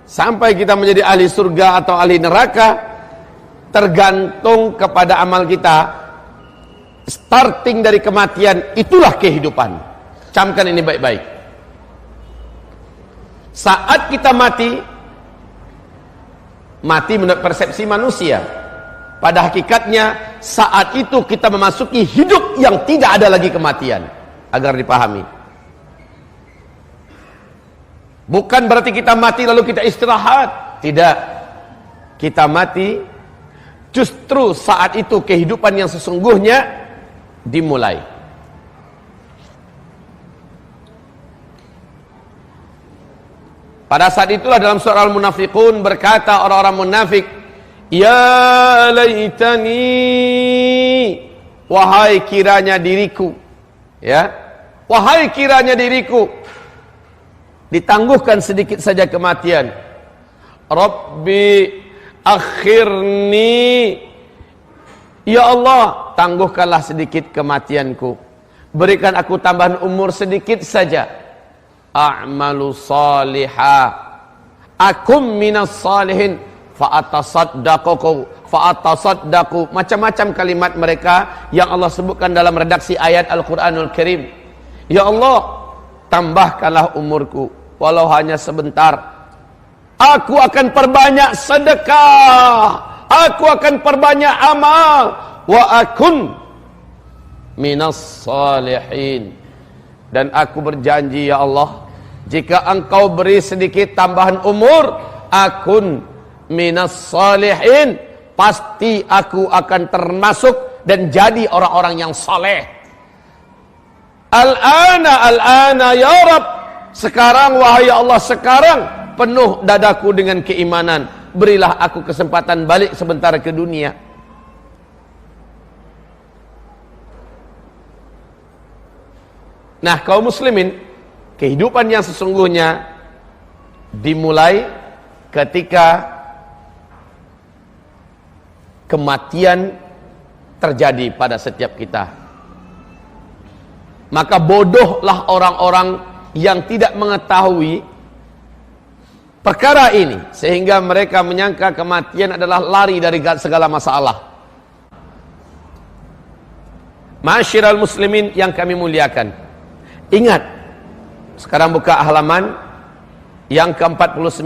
sampai kita menjadi ahli surga atau ahli neraka tergantung kepada amal kita. Starting dari kematian, itulah kehidupan. Camkan ini baik-baik. Saat kita mati menurut persepsi manusia. Pada hakikatnya saat itu kita memasuki hidup yang tidak ada lagi kematian. Agar dipahami. Bukan berarti kita mati lalu kita istirahat. Tidak. Kita mati, justru saat itu kehidupan yang sesungguhnya dimulai. Pada saat itulah dalam surah Al-Munafiqun berkata orang-orang munafik, ya laitani, wahai kiranya diriku, ya, wahai kiranya diriku ditangguhkan sedikit saja kematian. Rabbi akhirni, ya Allah, tangguhkanlah sedikit kematianku. Berikan aku tambahan umur sedikit saja. A'malu salihah, akum minas salihin, fa'atasaddaqu. Macam-macam kalimat mereka yang Allah sebutkan dalam redaksi ayat Al-Quranul Karim. Ya Allah, tambahkanlah umurku, walau hanya sebentar. Aku akan perbanyak sedekah, aku akan perbanyak amal, wa akun minas salihin. Dan aku berjanji, ya Allah, jika engkau beri sedikit tambahan umur, akun minas salihin, pasti aku akan termasuk dan jadi orang-orang yang saleh. Al-ana ya Rabb, sekarang wahai Allah, sekarang penuh dadaku dengan keimanan, berilah aku kesempatan balik sebentar ke dunia. Nah, kaum muslimin, kehidupan yang sesungguhnya dimulai ketika kematian terjadi pada setiap kita. Maka bodohlah orang-orang yang tidak mengetahui perkara ini, sehingga mereka menyangka kematian adalah lari dari segala masalah. Ma'asyiral muslimin yang kami muliakan, ingat, sekarang buka halaman yang ke-49.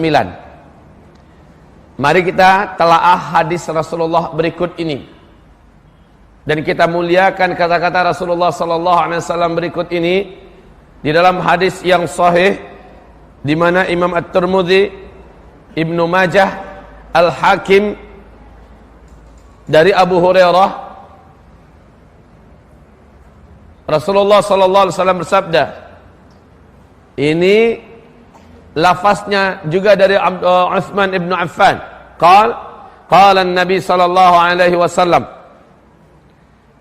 Mari kita telaah hadis Rasulullah berikut ini, dan kita muliakan kata-kata Rasulullah sallallahu alaihi wasallam berikut ini di dalam hadis yang sahih, di mana Imam At-Tirmidzi, Ibnu Majah, Al-Hakim dari Abu Hurairah, Rasulullah sallallahu alaihi wasallam bersabda, ini lafaznya juga dari Utsman ibn Affan, qala an-nabi sallallahu alaihi wasallam,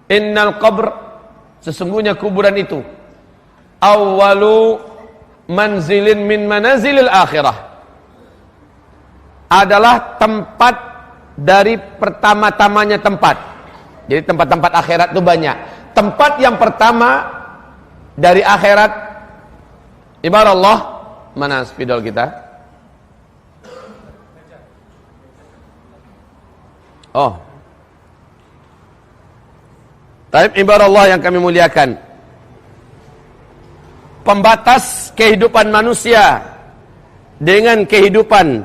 innal qabr, sesungguhnya kuburan itu, awwalu manzilin min manazilil akhirah, adalah tempat dari pertama-tamanya tempat. Jadi tempat-tempat akhirat itu banyak. Tempat yang pertama dari akhirat, ibarat Allah, mana spidol kita? Oh, taib ibarat Allah yang kami muliakan, pembatas kehidupan manusia dengan kehidupan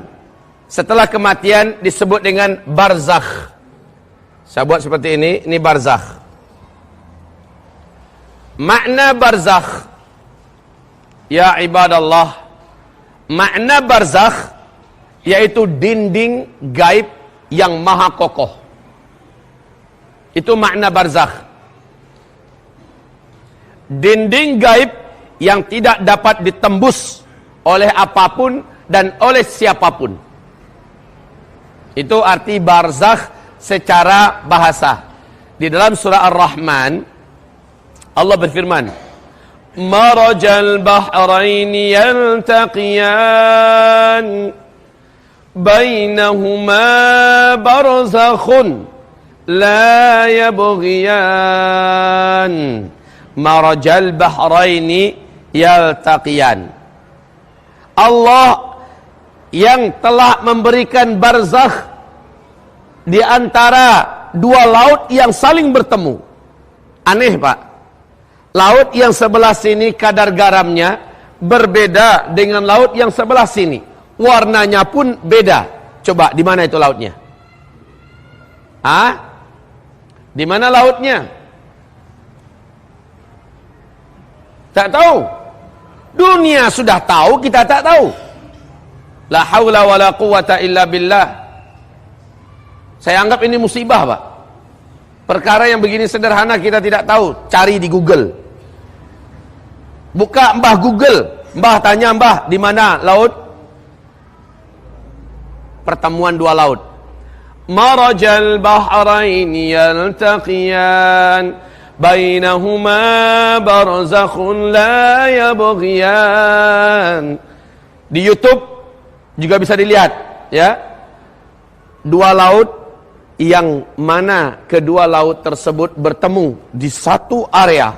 setelah kematian disebut dengan barzakh. Saya buat seperti ini barzakh. Makna barzakh, ya ibadallah, makna barzakh yaitu dinding gaib yang maha kokoh. Itu makna barzakh. Dinding gaib yang tidak dapat ditembus oleh apapun dan oleh siapapun. Itu arti barzakh secara bahasa. Di dalam surah Ar-Rahman Allah berfirman, marajal bahraini yaltaqiyan bainahuma barzakhun la yabghiyan. Marajal bahraini yaltaqiyan. Allah yang telah memberikan barzakh di antara dua laut yang saling bertemu. Aneh Pak, laut yang sebelah sini kadar garamnya berbeda dengan laut yang sebelah sini, warnanya pun beda. Coba di mana itu lautnya? Di mana lautnya? Tak tahu. Dunia sudah tahu, kita tak tahu. La haula wala quwata illa billah. Saya anggap ini musibah, Pak. Perkara yang begini sederhana kita tidak tahu, cari di Google. Buka Mbah Google, Mbah tanya Mbah, di mana laut? Pertemuan dua laut. Marajal bahrain yaltaqiyan bainahuma barzakhun la yabghiyan. Di YouTube juga bisa dilihat, ya. Dua laut yang mana kedua laut tersebut bertemu di satu area.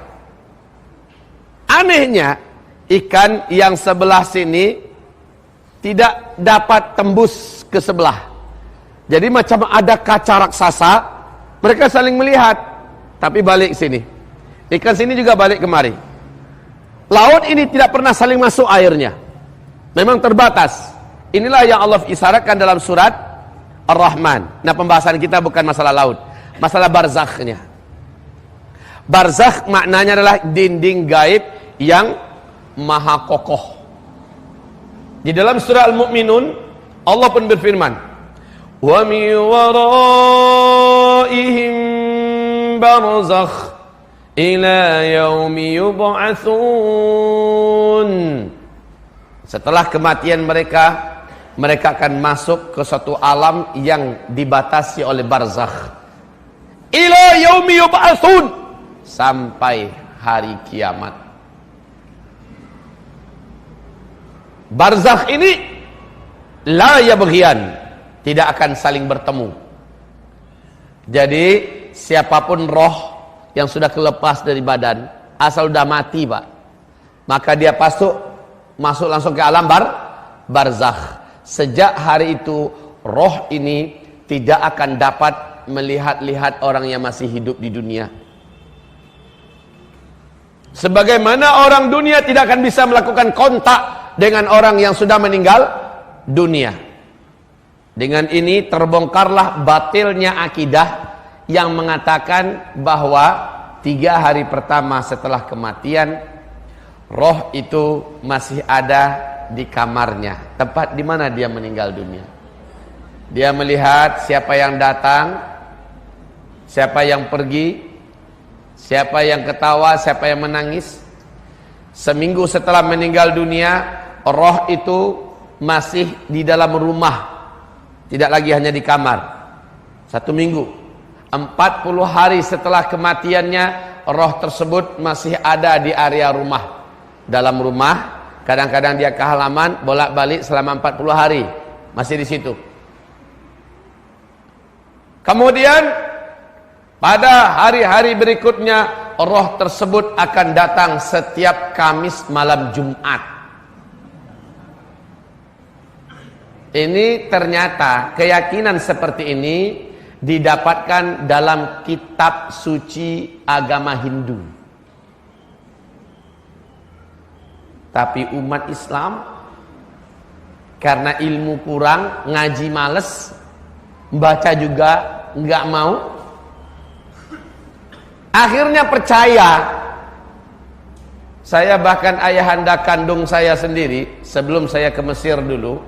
Anehnya, ikan yang sebelah sini tidak dapat tembus ke sebelah. Jadi macam ada kaca raksasa, mereka saling melihat, tapi balik sini. Ikan sini juga balik kemari. Laut ini tidak pernah saling masuk airnya. Memang terbatas. Inilah yang Allah isyaratkan dalam surat Ar-Rahman. Nah, pembahasan kita bukan masalah laut, masalah barzakhnya. Barzakh maknanya adalah dinding gaib yang maha kokoh. Di dalam surah Al-Mu'minun Allah pun berfirman, "Wa min waraihim barzakh ila yaumi yub'atsun." Setelah kematian mereka akan masuk ke suatu alam yang dibatasi oleh barzakh. Ila yaumi yub'atsun, sampai hari kiamat. Barzakh ini la yabghiyan, tidak akan saling bertemu. Jadi siapapun roh yang sudah kelepas dari badan, asal sudah mati Pak, maka dia masuk langsung ke alam barzakh. Sejak hari itu roh ini tidak akan dapat melihat-lihat orang yang masih hidup di dunia. Sebagaimana orang dunia tidak akan bisa melakukan kontak dengan orang yang sudah meninggal dunia. Dengan ini terbongkarlah batilnya akidah yang mengatakan bahwa 3 hari pertama setelah kematian roh itu masih ada di kamarnya, tempat di mana dia meninggal dunia. Dia melihat siapa yang datang, siapa yang pergi, siapa yang ketawa, siapa yang menangis. Seminggu setelah meninggal dunia, roh itu masih di dalam rumah, tidak lagi hanya di kamar. 1 minggu, 40 hari setelah kematiannya, roh tersebut masih ada di area rumah. Dalam rumah, kadang-kadang dia ke halaman, bolak-balik selama 40 hari, masih di situ. Kemudian pada hari-hari berikutnya, roh tersebut akan datang setiap Kamis malam Jumat. Ini ternyata keyakinan seperti ini didapatkan dalam kitab suci agama Hindu. Tapi umat Islam karena ilmu kurang, ngaji males, baca juga nggak mau, akhirnya percaya. Saya bahkan ayahanda kandung saya sendiri sebelum saya ke Mesir dulu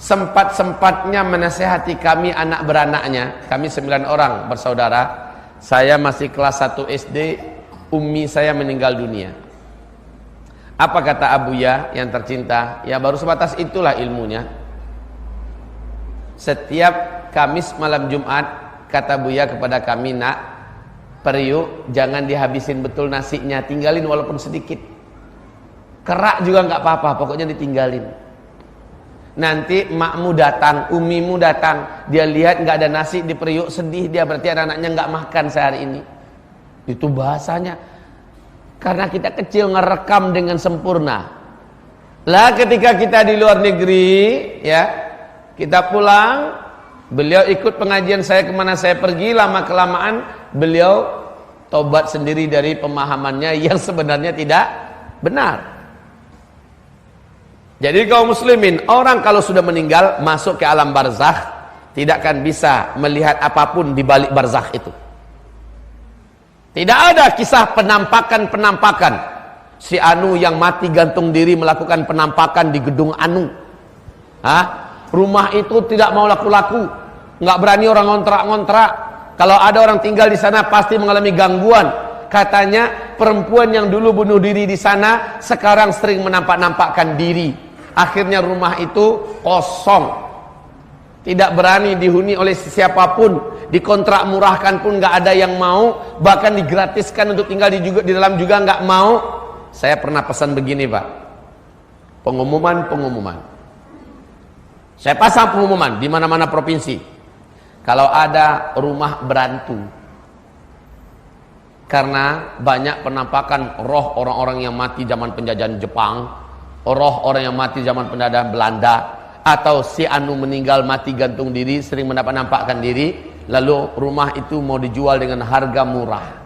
sempat-sempatnya menasehati kami anak beranaknya. Kami 9 orang bersaudara. Saya masih kelas 1 SD, ummi saya meninggal dunia. Apa kata Abuya yang tercinta? Ya baru sebatas itulah ilmunya. Setiap Kamis malam Jumat, kata Buya kepada kami, nak, periuk jangan dihabisin betul nasinya, tinggalin walaupun sedikit. Kerak juga nggak apa-apa, pokoknya ditinggalin. Nanti makmu datang, umimu datang, dia lihat nggak ada nasi di periuk, sedih dia, berarti anak-anaknya nggak makan sehari ini. Itu bahasanya. Karena kita kecil ngerekam dengan sempurna. Lah ketika kita di luar negeri, ya, kita pulang, beliau ikut pengajian saya kemana saya pergi, lama kelamaan beliau tobat sendiri dari pemahamannya yang sebenarnya tidak benar. Jadi kaum muslimin, orang kalau sudah meninggal masuk ke alam barzakh, tidak akan bisa melihat apapun di balik barzakh itu. Tidak ada kisah penampakan-penampakan. Si Anu yang mati gantung diri melakukan penampakan di gedung Anu. Rumah itu tidak mau laku-laku, nggak berani orang ngontrak-ngontrak. Kalau ada orang tinggal di sana pasti mengalami gangguan. Katanya perempuan yang dulu bunuh diri di sana sekarang sering menampak-nampakkan diri. Akhirnya rumah itu kosong, tidak berani dihuni oleh siapapun, dikontrak murahkan pun nggak ada yang mau, bahkan digratiskan untuk tinggal di dalam juga nggak mau. Saya pernah pesan begini Pak, pengumuman. Saya pasang pengumuman di mana-mana provinsi, kalau ada rumah berantu, karena banyak penampakan roh orang-orang yang mati zaman penjajahan Jepang, roh orang yang mati zaman penjajahan Belanda, atau si Anu meninggal mati gantung diri, sering menampakkan diri, lalu rumah itu mau dijual dengan harga murah.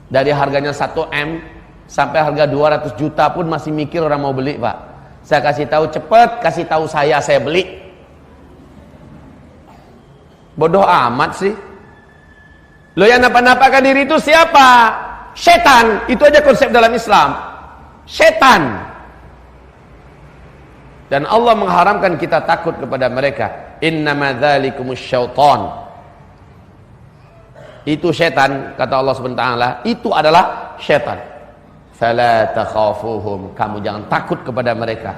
Dari harganya 1M sampai harga 200 juta pun masih mikir orang mau beli Pak. Saya kasih tahu, cepet kasih tahu saya beli. Bodoh amat sih. Lo yang nampakkan diri itu siapa? Setan. Itu aja konsep dalam Islam. Setan. Dan Allah mengharamkan kita takut kepada mereka. Innama dzalikumus syaitan. Itu setan, kata Allah Subhanahu wa taala, itu adalah setan. Fala takhafuhum, kamu jangan takut kepada mereka.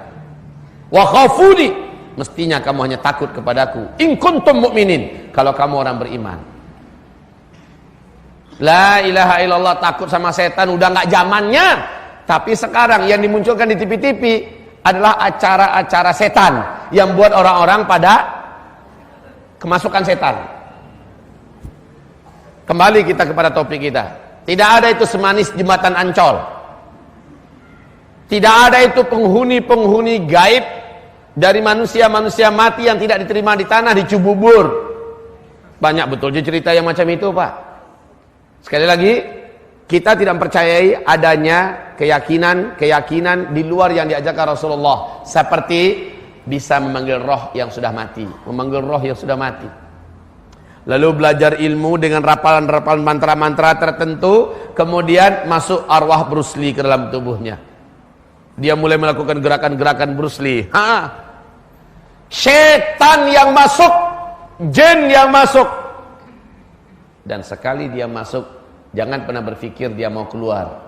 Wa khafuni, mestinya kamu hanya takut kepadaku. In kuntum mu'minin, kalau kamu orang beriman. La ilaha illallah, takut sama setan udah enggak zamannya. Tapi sekarang yang dimunculkan di TV-TV adalah acara-acara setan yang buat orang-orang pada kemasukan setan. Kembali kita kepada topik kita. Tidak ada itu semanis jembatan Ancol. Tidak ada itu penghuni-penghuni gaib dari manusia-manusia mati yang tidak diterima di tanah, di Cibubur. Banyak betul cerita yang macam itu Pak. Sekali lagi, kita tidak mempercayai adanya keyakinan di luar yang diajarkan Rasulullah, seperti bisa memanggil roh yang sudah mati, lalu belajar ilmu dengan rapalan-rapalan mantra-mantra tertentu, kemudian masuk arwah Bruce Lee ke dalam tubuhnya, dia mulai melakukan gerakan-gerakan Bruce Lee. Setan yang masuk, jin yang masuk, dan sekali dia masuk, jangan pernah berpikir dia mau keluar.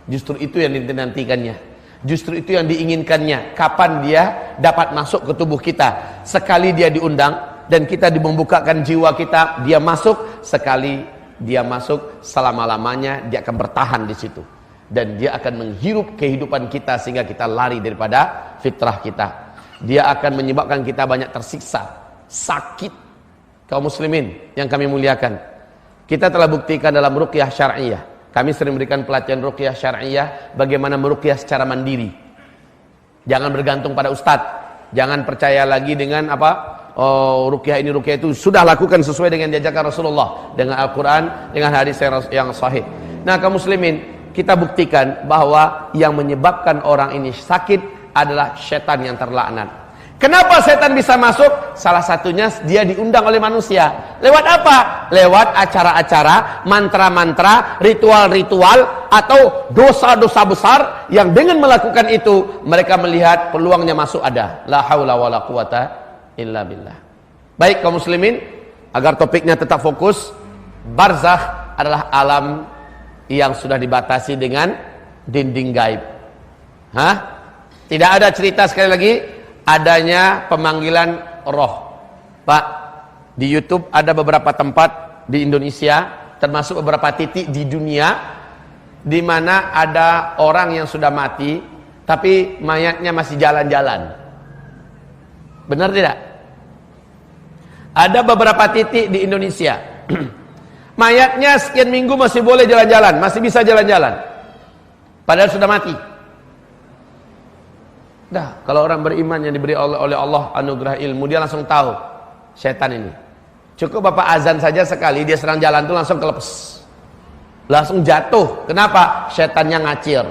Justru itu yang dinantikannya, justru itu yang diinginkannya. Kapan dia dapat masuk ke tubuh kita? Sekali dia diundang dan kita membukakan jiwa kita, dia masuk. Sekali dia masuk, selama-lamanya dia akan bertahan di situ, dan dia akan menghirup kehidupan kita sehingga kita lari daripada fitrah kita. Dia akan menyebabkan kita banyak tersiksa, sakit. Kaum muslimin yang kami muliakan, kita telah buktikan dalam ruqyah syar'iyah. Kami sering memberikan pelatihan ruqyah syar'iyah, bagaimana meruqyah secara mandiri. Jangan bergantung pada ustadz. Jangan percaya lagi dengan ruqyah ini, ruqyah itu. Sudah lakukan sesuai dengan diajarkan Rasulullah, dengan Al-Quran, dengan hadis yang sahih. Nah, kaum muslimin, kita buktikan bahwa yang menyebabkan orang ini sakit adalah setan yang terlaknat. Kenapa setan bisa masuk? Salah satunya dia diundang oleh manusia. Lewat apa? Lewat acara-acara, mantra-mantra, ritual-ritual, atau dosa-dosa besar yang dengan melakukan itu mereka melihat peluangnya masuk ada. La haula wala quwata illa billah. Baik kaum muslimin, agar topiknya tetap fokus, barzakh adalah alam yang sudah dibatasi dengan dinding gaib. Tidak ada cerita, sekali lagi, adanya pemanggilan roh. Pak, di YouTube ada beberapa tempat di Indonesia, termasuk beberapa titik di dunia, di mana ada orang yang sudah mati tapi mayatnya masih jalan-jalan. Benar tidak? Ada beberapa titik di Indonesia mayatnya sekian minggu masih boleh jalan-jalan, masih bisa jalan-jalan, padahal sudah mati. Dah, kalau orang beriman yang diberi oleh Allah anugerah ilmu, dia langsung tahu setan ini. Cukup bapak azan saja sekali, dia serang jalan tuh langsung kelepes, langsung jatuh. Kenapa? Setannya ngacir.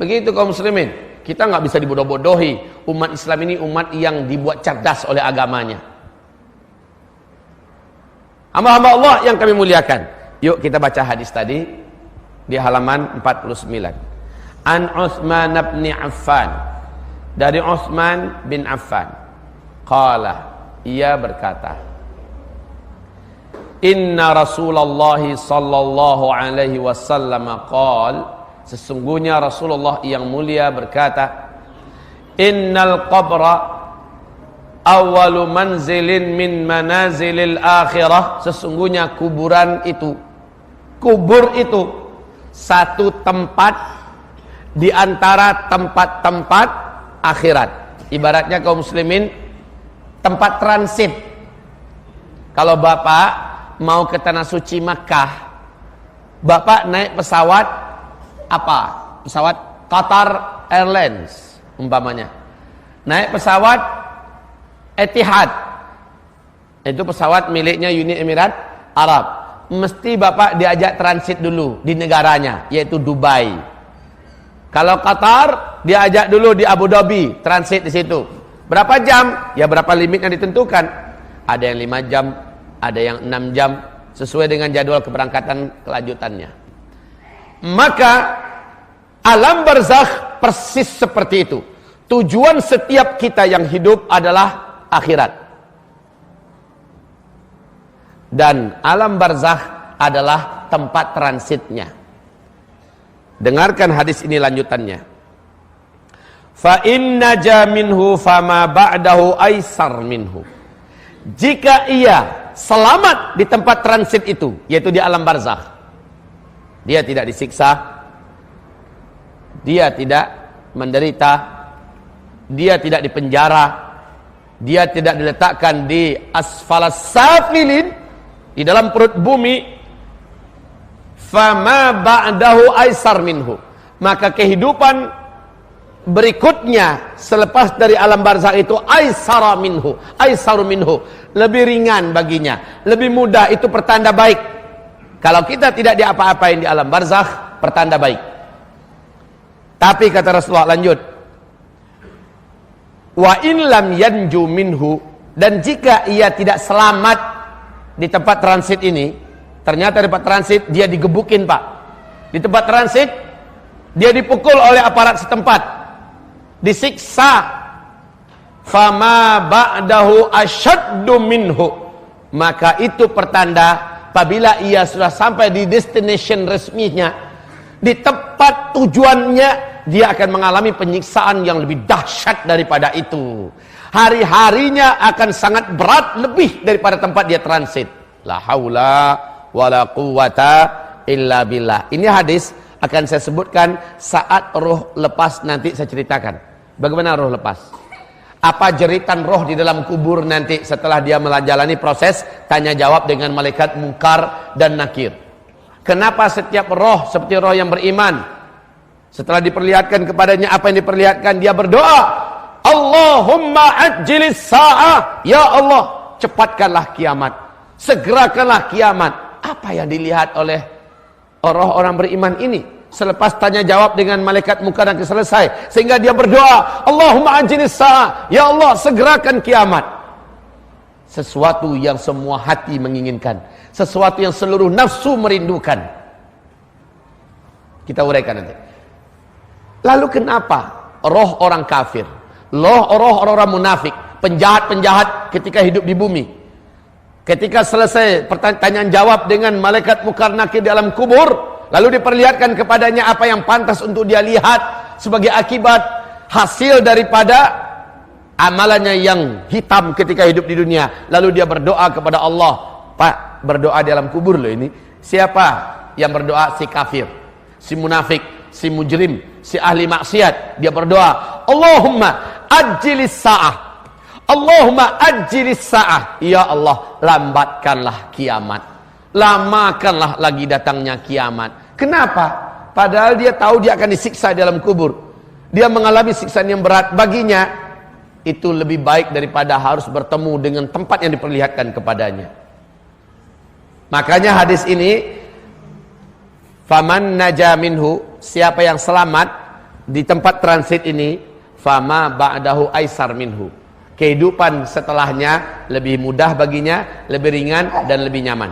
Begitu kaum muslimin. Kita nggak bisa dibodoh-bodohi. Umat Islam ini umat yang dibuat cerdas oleh agamanya. Hamba-hamba Allah yang kami muliakan. Yuk kita baca hadis tadi di halaman 49. An Utsman bin Affan, dari Utsman bin Affan, qala, ia berkata, inna Rasulullah sallallahu alaihi wasallam qala, sesungguhnya Rasulullah yang mulia berkata, innal qabra awwalu manzilin min manazilil akhirah, sesungguhnya kuburan itu, kubur itu satu tempat di antara tempat-tempat akhirat. Ibaratnya kaum muslimin tempat transit. Kalau bapak mau ke tanah suci Makkah, bapak naik pesawat apa? Pesawat Qatar Airlines umpamanya. Naik pesawat Etihad, itu pesawat miliknya Uni Emirat Arab. Mesti bapak diajak transit dulu di negaranya, yaitu Dubai. Kalau Qatar, diajak dulu di Abu Dhabi, transit di situ. Berapa jam? Ya berapa limit yang ditentukan. Ada yang 5 jam, ada yang 6 jam, sesuai dengan jadwal keberangkatan kelanjutannya. Maka alam barzakh persis seperti itu. Tujuan setiap kita yang hidup adalah akhirat. Dan alam barzakh adalah tempat transitnya. Dengarkan hadis ini lanjutannya. Fa inna ja minhu fama ba'dahu aisar minhu. Jika ia selamat di tempat transit itu, yaitu di alam barzakh, dia tidak disiksa, dia tidak menderita, dia tidak dipenjara, dia tidak diletakkan di asfalas safilin, di dalam perut bumi, fama ba'dahu aisar minhu, maka kehidupan berikutnya selepas dari alam barzakh itu aisara minhu, lebih ringan baginya, lebih mudah. Itu pertanda baik. Kalau kita tidak diapa-apain di alam barzakh, pertanda baik. Tapi kata Rasulullah lanjut, wa in lam yanju minhu, dan jika ia tidak selamat di tempat transit ini, ternyata di tempat transit dia digebukin pak, di tempat transit dia dipukul oleh aparat setempat, disiksa, fama ba'dahu asyaddu minhu, maka itu pertanda apabila ia sudah sampai di destination resminya, di tempat tujuannya, dia akan mengalami penyiksaan yang lebih dahsyat daripada itu. Hari-harinya akan sangat berat lebih daripada tempat dia transit. La haula wala quwata illa billah. Ini hadis akan saya sebutkan saat roh lepas, nanti saya ceritakan bagaimana roh lepas, apa jeritan roh di dalam kubur nanti setelah dia menjalani proses tanya jawab dengan malaikat Munkar dan Nakir. Kenapa setiap roh seperti roh yang beriman, setelah diperlihatkan kepadanya apa yang diperlihatkan, dia berdoa, Allahumma ajjilis sa'ah, ya Allah cepatkanlah kiamat, segerakanlah kiamat. Apa yang dilihat oleh orang-orang beriman ini selepas tanya jawab dengan malaikat Munkar dan selesai, sehingga dia berdoa, Allahumma ajjilis sa'ah, ya Allah segerakan kiamat. Sesuatu yang semua hati menginginkan, sesuatu yang seluruh nafsu merindukan. Kita uraikan nanti. Lalu kenapa roh orang kafir, roh orang-orang munafik, penjahat-penjahat ketika hidup di bumi, ketika selesai pertanyaan jawab dengan malaikat Munkar Nakir di alam kubur, lalu diperlihatkan kepadanya apa yang pantas untuk dia lihat sebagai akibat hasil daripada amalannya yang hitam ketika hidup di dunia, lalu dia berdoa kepada Allah. Pak, berdoa di alam kubur loh ini. Siapa yang berdoa? Si kafir, si munafik, si mujrim, si ahli maksiat. Dia berdoa, Allahumma ajjilis sa'ah, Allahumma ajjilis sa'ah, ya Allah lambatkanlah kiamat, lamakanlah lagi datangnya kiamat. Kenapa? Padahal dia tahu dia akan disiksa di dalam kubur. dia mengalami siksaan yang berat, baginya itu lebih baik daripada harus bertemu dengan tempat yang diperlihatkan kepadanya. Makanya hadis ini, faman naja minhu, siapa yang selamat di tempat transit ini, fama ba'dahu aisar minhu, kehidupan setelahnya lebih mudah baginya, lebih ringan dan lebih nyaman.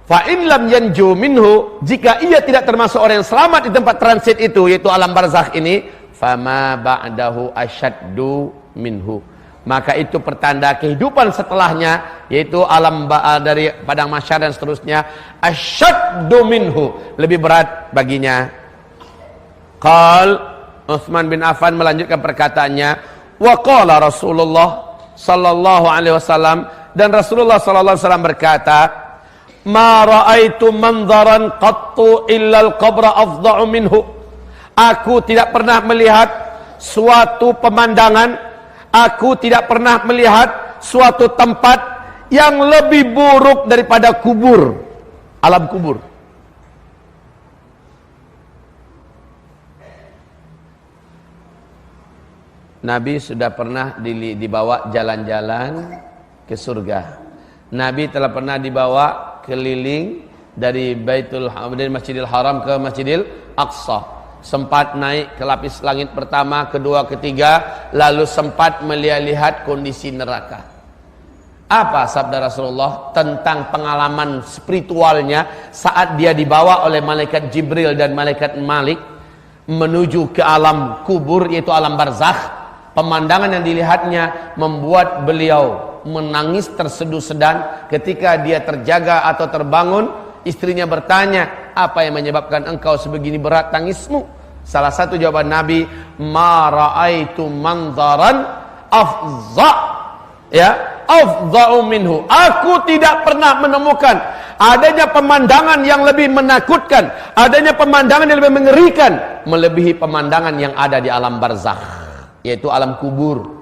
Fa in lam yanju minhu, jika ia tidak termasuk orang yang selamat di tempat transit itu, yaitu alam barzakh ini, fama ba'dahu asyaddu minhu, maka itu pertanda kehidupan setelahnya, yaitu alam dari padang mahsyar dan seterusnya, asyaddu minhu, lebih berat baginya. Qal Utsman bin Affan melanjutkan perkataannya, wa qala Rasulullah sallallahu alaihi wasallam, dan Rasulullah sallallahu alaihi wasallam berkata, ma ra'aitu manzaran qattu illa al-qabra afdha'u minhu, aku tidak pernah melihat suatu pemandangan, aku tidak pernah melihat suatu tempat yang lebih buruk daripada kubur, alam kubur. Nabi sudah pernah dibawa jalan-jalan ke surga. Nabi telah pernah dibawa keliling dari Masjidil Haram ke Masjidil Aqsa. Sempat naik ke lapis langit pertama, kedua, ketiga, lalu sempat melihat kondisi neraka. Apa sabda Rasulullah tentang pengalaman spiritualnya saat dia dibawa oleh malaikat Jibril dan malaikat Malik menuju ke alam kubur, yaitu alam barzakh? Pemandangan yang dilihatnya membuat beliau menangis terseduh-sedan. Ketika dia terjaga atau terbangun, istrinya bertanya, apa yang menyebabkan engkau sebegini berat tangismu? Salah satu jawaban Nabi, ma ra'aitu manzaran afza'u minhu, aku tidak pernah menemukan adanya pemandangan yang lebih menakutkan, adanya pemandangan yang lebih mengerikan melebihi pemandangan yang ada di alam barzakh, yaitu alam kubur.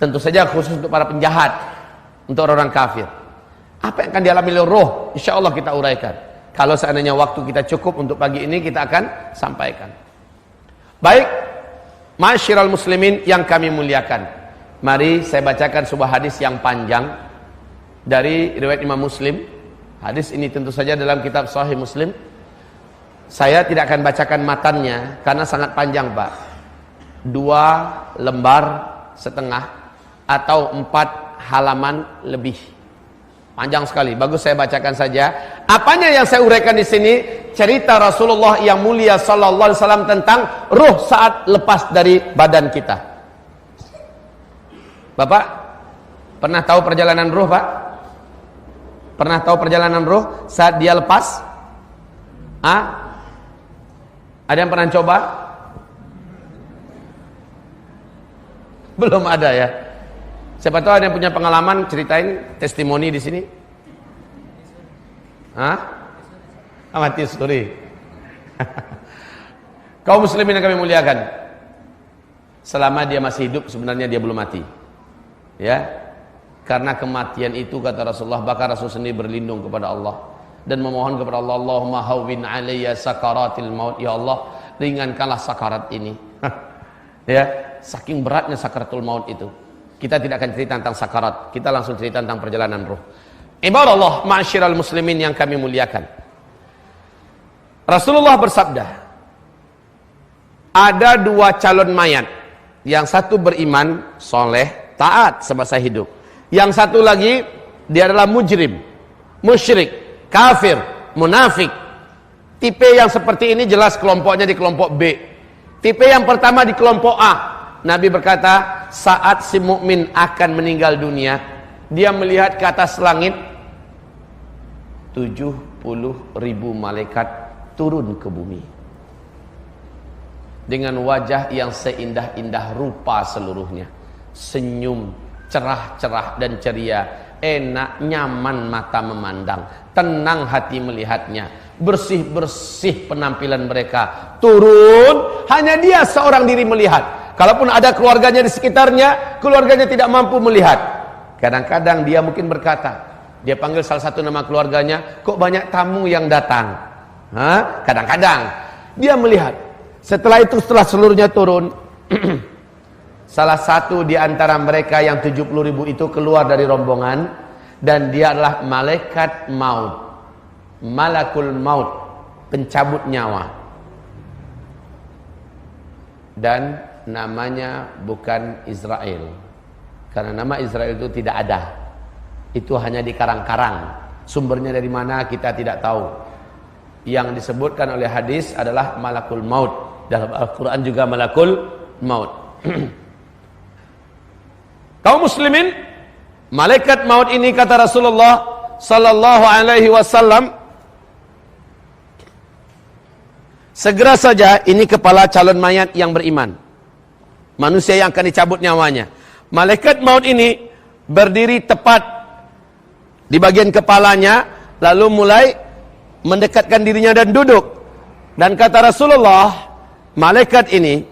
Tentu saja khusus untuk para penjahat, untuk orang kafir. Apa yang akan dialami oleh roh, insya Allah kita uraikan. Kalau seandainya waktu kita cukup untuk pagi ini, kita akan sampaikan. Baik, ma'asyiral muslimin yang kami muliakan, mari saya bacakan sebuah hadis yang panjang dari riwayat Imam Muslim. Hadis ini tentu saja dalam kitab Sahih Muslim. Saya tidak akan bacakan matannya karena sangat panjang, Pak. 2 lembar setengah atau 4 halaman lebih, panjang sekali. Bagus saya bacakan saja. Apanya yang saya uraikan di sini? Cerita Rasulullah yang mulia sallallahu alaihi wasallam tentang ruh saat lepas dari badan kita. Bapak pernah tahu perjalanan ruh, Pak? Pernah tahu perjalanan ruh saat dia lepas? Ada yang pernah coba? Belum ada ya. Siapa tahu ada yang punya pengalaman, ceritain testimoni di sini. Mati suri. Kaum muslimin yang kami muliakan, selama dia masih hidup sebenarnya dia belum mati. Ya. Karena kematian itu, kata Rasulullah, bahkan Rasul sendiri berlindung kepada Allah dan memohon kepada Allah, Allahumma hawwin alayya sakaratil maut, ya Allah, ringankanlah sakarat ini. Ya, saking beratnya sakaratul maut itu. Kita tidak akan cerita tentang sakarat, kita langsung cerita tentang perjalanan ruh. Ibadallah, ma'asyiral muslimin yang kami muliakan. Rasulullah bersabda, ada 2 calon mayat. Yang satu beriman, soleh, taat semasa hidup. Yang satu lagi, dia adalah mujrim, musyrik, kafir, munafik. Tipe yang seperti ini jelas kelompoknya di kelompok B. Tipe yang pertama di kelompok A. Nabi berkata, saat si mukmin akan meninggal dunia, dia melihat ke atas langit 70.000 malaikat turun ke bumi dengan wajah yang seindah-indah rupa seluruhnya, senyum cerah-cerah dan ceria, enak, nyaman mata memandang, tenang hati melihatnya, bersih-bersih penampilan mereka. Turun, hanya dia seorang diri melihat. Kalaupun ada keluarganya di sekitarnya, keluarganya tidak mampu melihat. Kadang-kadang dia mungkin berkata, dia panggil salah satu nama keluarganya, kok banyak tamu yang datang? Kadang-kadang dia melihat Setelah itu, setelah seluruhnya turun, salah satu di antara mereka yang 70.000 itu keluar dari rombongan, dan dia adalah malaikat maut, malakul maut, pencabut nyawa. Dan namanya bukan Israel, karena nama Israel itu tidak ada. Itu hanya di karang-karang. Sumbernya dari mana kita tidak tahu. Yang disebutkan oleh hadis adalah malakul maut. Dalam Al-Quran juga malakul maut. Kaum muslimin, malaikat maut ini, kata Rasulullah sallallahu alaihi wasallam, segera saja ini kepala calon mayat yang beriman, manusia yang akan dicabut nyawanya. Malaikat maut ini berdiri tepat di bagian kepalanya, lalu mulai mendekatkan dirinya dan duduk. Dan kata Rasulullah, malaikat ini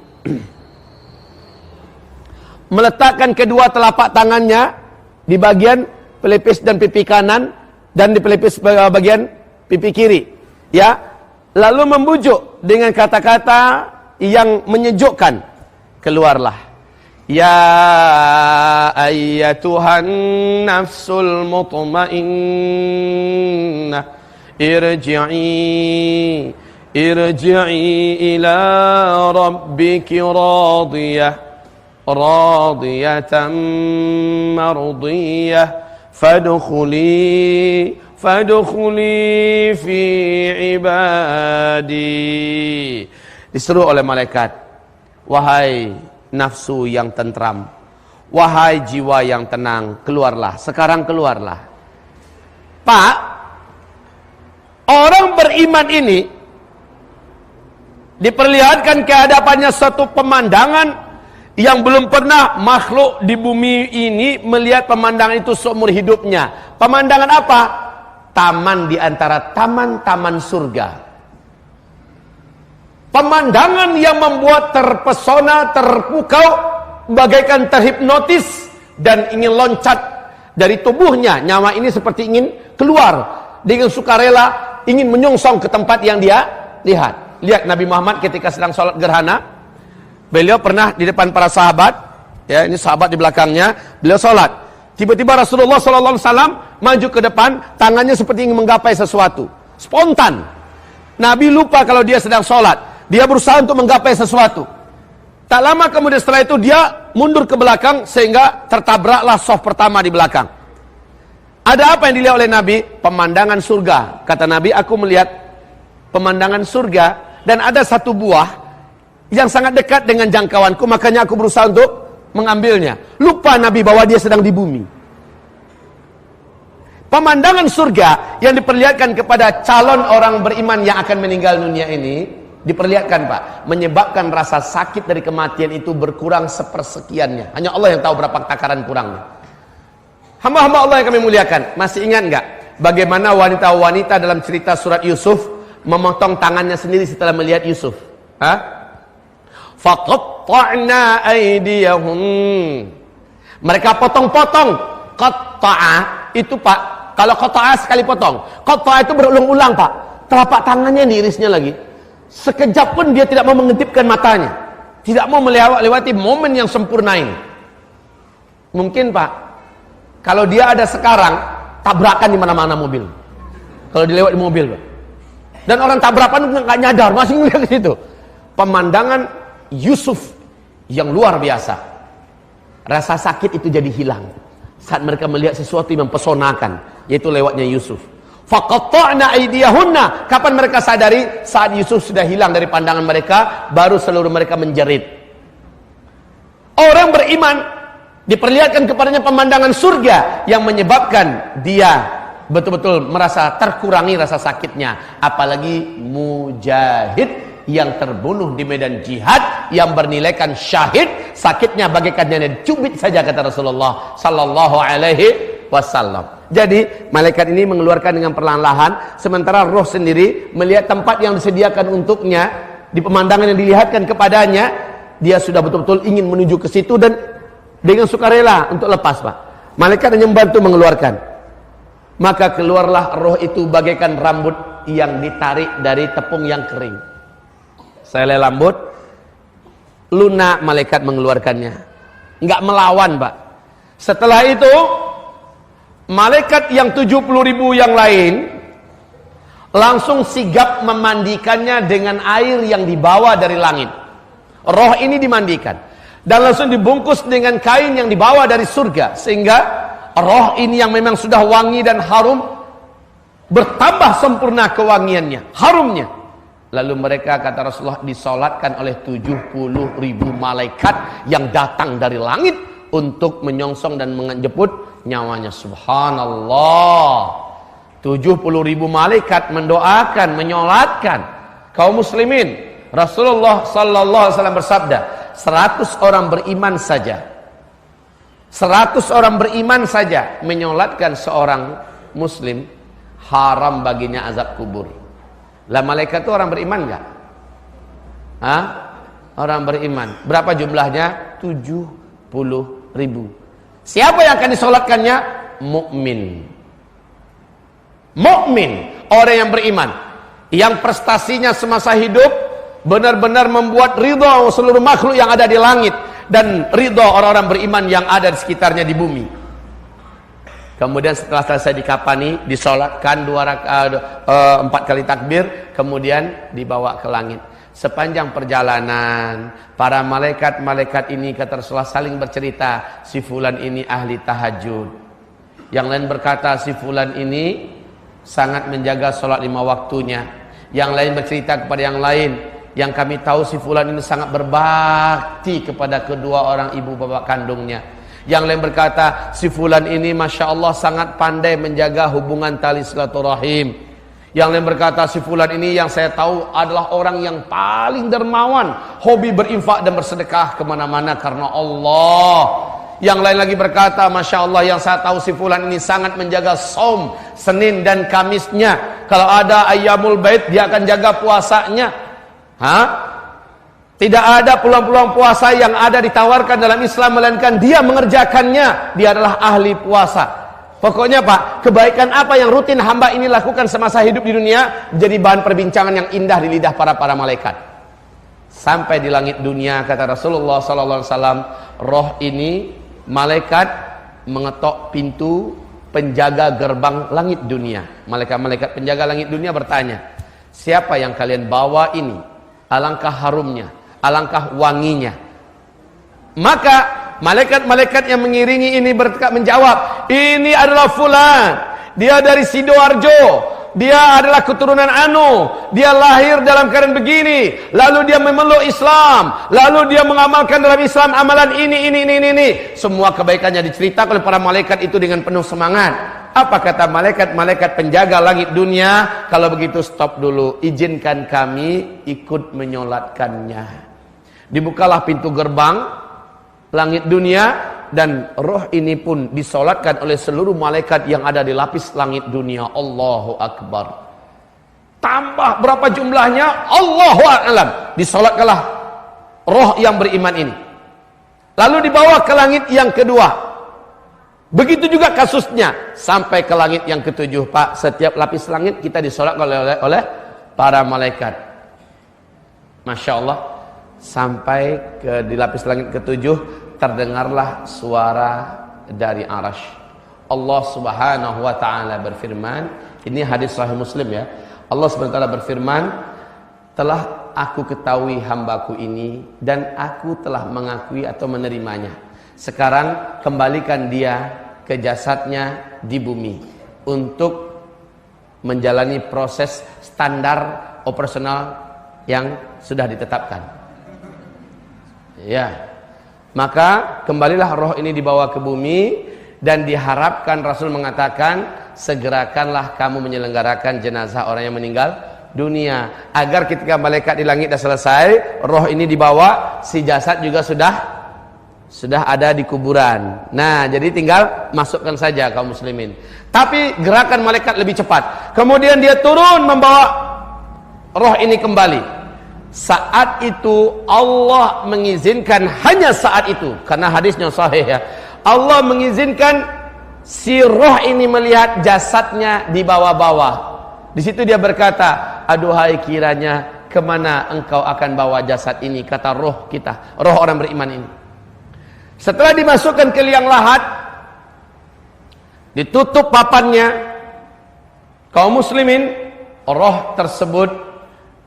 meletakkan kedua telapak tangannya di bagian pelipis dan pipi kanan, dan di pelipis bagian pipi kiri, ya, lalu membujuk dengan kata-kata yang menyejukkan. Keluarlah, ya ayyatuhan nafsul mutmainnah, irji'i ila rabbiki radiyatan mardiyah fadkhuli fi ibadi. Disuruh oleh malaikat, wahai nafsu yang tentram, wahai jiwa yang tenang, keluarlah, sekarang keluarlah. Pak, orang beriman ini diperlihatkan kehadapannya satu pemandangan yang belum pernah makhluk di bumi ini melihat pemandangan itu seumur hidupnya. Pemandangan apa? Taman di antara taman-taman surga. Pemandangan yang membuat terpesona, terpukau, bagaikan terhipnotis, dan ingin loncat dari tubuhnya. Nyawa ini seperti ingin keluar dengan sukarela, ingin menyongsong ke tempat yang dia lihat. Lihat Nabi Muhammad ketika sedang sholat gerhana, beliau pernah di depan para sahabat, ya, ini sahabat di belakangnya, beliau sholat. Tiba-tiba Rasulullah SAW maju ke depan, tangannya seperti ingin menggapai sesuatu. Spontan. Nabi lupa kalau dia sedang sholat. Dia berusaha untuk menggapai sesuatu. Tak lama kemudian setelah itu dia mundur ke belakang sehingga tertabraklah saf pertama di belakang. Ada apa yang dilihat oleh Nabi? Pemandangan surga. Kata Nabi, aku melihat pemandangan surga dan ada satu buah yang sangat dekat dengan jangkauanku, makanya aku berusaha untuk mengambilnya. Lupa Nabi bahwa dia sedang di bumi. Pemandangan surga yang diperlihatkan kepada calon orang beriman yang akan meninggal dunia ini, diperlihatkan Pak, menyebabkan rasa sakit dari kematian itu berkurang sepersekiannya. Hanya Allah yang tahu berapa takaran kurangnya. Hamba-hamba Allah yang kami muliakan, masih ingat enggak bagaimana wanita-wanita dalam cerita surat Yusuf memotong tangannya sendiri setelah melihat Yusuf? Faqatta'na aydiyahum. Mereka potong-potong. Qatta'a itu Pak, kalau qatta'a sekali potong. Qatta'a itu berulang-ulang Pak. Telapak tangannya diirisnya lagi. Sekejap pun dia tidak mau mengintipkan matanya, tidak mau melewati momen yang sempurna ini. Mungkin Pak, kalau dia ada sekarang, tabrakan di mana-mana mobil. Kalau dilewat di mobil Pak, dan orang tabrakan nggak nyadar, masih ngeliat ke situ. Pemandangan Yusuf yang luar biasa. Rasa sakit itu jadi hilang saat mereka melihat sesuatu yang mempesonakan, yaitu lewatnya Yusuf. Faqatta'na aydiyahunna. Kapan mereka sadari? Saat Yusuf sudah hilang dari pandangan mereka, baru seluruh mereka menjerit. Orang beriman diperlihatkan kepadanya pemandangan surga yang menyebabkan dia betul-betul merasa terkurangi rasa sakitnya. Apalagi mujahid yang terbunuh di medan jihad, yang bernilaikan syahid, sakitnya bagaikan yang dicubit saja, kata Rasulullah sallallahu alaihi wasallam. Jadi malaikat ini mengeluarkan dengan perlahan-lahan, sementara roh sendiri melihat tempat yang disediakan untuknya di pemandangan yang dilihatkan kepadanya. Dia sudah betul-betul ingin menuju ke situ dan dengan sukarela untuk lepas Pak. Malaikat hanya membantu mengeluarkan. Maka keluarlah roh itu bagaikan rambut yang ditarik dari tepung yang kering. Selai lembut, lunak malaikat mengeluarkannya. Enggak melawan, Pak. Setelah itu, malaikat yang 70.000 yang lain langsung sigap memandikannya dengan air yang dibawa dari langit. Roh ini dimandikan dan langsung dibungkus dengan kain yang dibawa dari surga, sehingga roh ini yang memang sudah wangi dan harum bertambah sempurna kewangiannya, harumnya. Lalu mereka, kata Rasulullah, disolatkan oleh 70.000 malaikat yang datang dari langit untuk menyongsong dan menjemput nyawanya. Subhanallah. 70.000 malaikat mendoakan, menyolatkan kaum muslimin. Rasulullah sallallahu alaihi wasallam bersabda, 100 orang beriman saja, 100 orang beriman saja menyolatkan seorang muslim, haram baginya azab kubur. Lah malaikat itu orang beriman enggak? Hah? Orang beriman. Berapa jumlahnya? 70.000. Siapa yang akan disolatkannya? Mukmin. Mukmin, orang yang beriman, yang prestasinya semasa hidup benar-benar membuat ridha seluruh makhluk yang ada di langit dan ridha orang-orang beriman yang ada di sekitarnya di bumi. Kemudian setelah selesai dikafani, disolatkan 4 kali takbir, kemudian dibawa ke langit. Sepanjang perjalanan, para malaikat-malaikat ini, kata Rasulullah, saling bercerita, si fulan ini ahli tahajud. Yang lain berkata, si fulan ini sangat menjaga sholat 5 waktunya. Yang lain bercerita kepada yang lain, yang kami tahu si fulan ini sangat berbakti kepada kedua orang ibu bapak kandungnya. Yang lain berkata, si fulan ini Masya Allah sangat pandai menjaga hubungan tali silaturahim. Yang lain berkata, si fulan ini yang saya tahu adalah orang yang paling dermawan, hobi berinfak dan bersedekah kemana-mana karena Allah. Yang lain lagi berkata, Masya Allah, yang saya tahu si fulan ini sangat menjaga saum Senin dan Kamisnya. Kalau ada ayyamul bait, dia akan jaga puasanya. Tidak ada peluang-peluang puasa yang ada ditawarkan dalam Islam, melainkan dia mengerjakannya. Dia adalah ahli puasa. Pokoknya Pak, kebaikan apa yang rutin hamba ini lakukan semasa hidup di dunia jadi bahan perbincangan yang indah di lidah para malaikat. Sampai di langit dunia, kata Rasulullah SAW, roh ini malaikat mengetok pintu penjaga gerbang langit dunia. Malaikat-malaikat penjaga langit dunia bertanya, siapa yang kalian bawa ini? Alangkah harumnya, alangkah wanginya. Maka malaikat-malaikat yang mengiringi ini menjawab, ini adalah fulan, dia dari Sidoarjo, dia adalah keturunan Anu, dia lahir dalam keadaan begini, lalu dia memeluk Islam, lalu dia mengamalkan dalam Islam amalan ini. Semua kebaikannya diceritakan oleh para malaikat itu dengan penuh semangat. Apa kata malaikat-malaikat penjaga langit dunia? Kalau begitu stop dulu, izinkan kami ikut menyolatkannya. Dibukalah pintu gerbang langit dunia, dan roh ini pun disolatkan oleh seluruh malaikat yang ada di lapis langit dunia. Allahu Akbar. Tambah berapa jumlahnya? Allahu a'lam. Disolatkanlah roh yang beriman ini, lalu dibawa ke langit yang kedua. Begitu juga kasusnya sampai ke langit yang ketujuh, Pak. Setiap lapis langit kita disolatkan oleh para malaikat. Masya Allah. Sampai di lapis langit ketujuh, terdengarlah suara dari arasy. Allah Subhanahu wa taala berfirman, ini hadis sahih Muslim ya. Allah Subhanahu wa taala berfirman, telah aku ketahui hambaku ini dan aku telah mengakui atau menerimanya. Sekarang kembalikan dia ke jasadnya di bumi untuk menjalani proses standar operasional yang sudah ditetapkan. Ya. Maka kembalilah roh ini dibawa ke bumi, dan diharapkan, Rasul mengatakan, segerakanlah kamu menyelenggarakan jenazah orang yang meninggal dunia, agar ketika malaikat di langit dah selesai, roh ini dibawa, si jasad juga sudah ada di kuburan. Nah, jadi tinggal masukkan saja kaum muslimin. Tapi gerakan malaikat lebih cepat. Kemudian dia turun membawa roh ini kembali. Saat itu Allah mengizinkan, hanya saat itu, karena hadisnya sahih ya, Allah mengizinkan si roh ini melihat jasadnya di bawah-bawah. Di situ dia berkata, aduhai kiranya kemana engkau akan bawa jasad ini? Kata roh kita, roh orang beriman ini. Setelah dimasukkan ke liang lahat, ditutup papannya, kaum muslimin, roh tersebut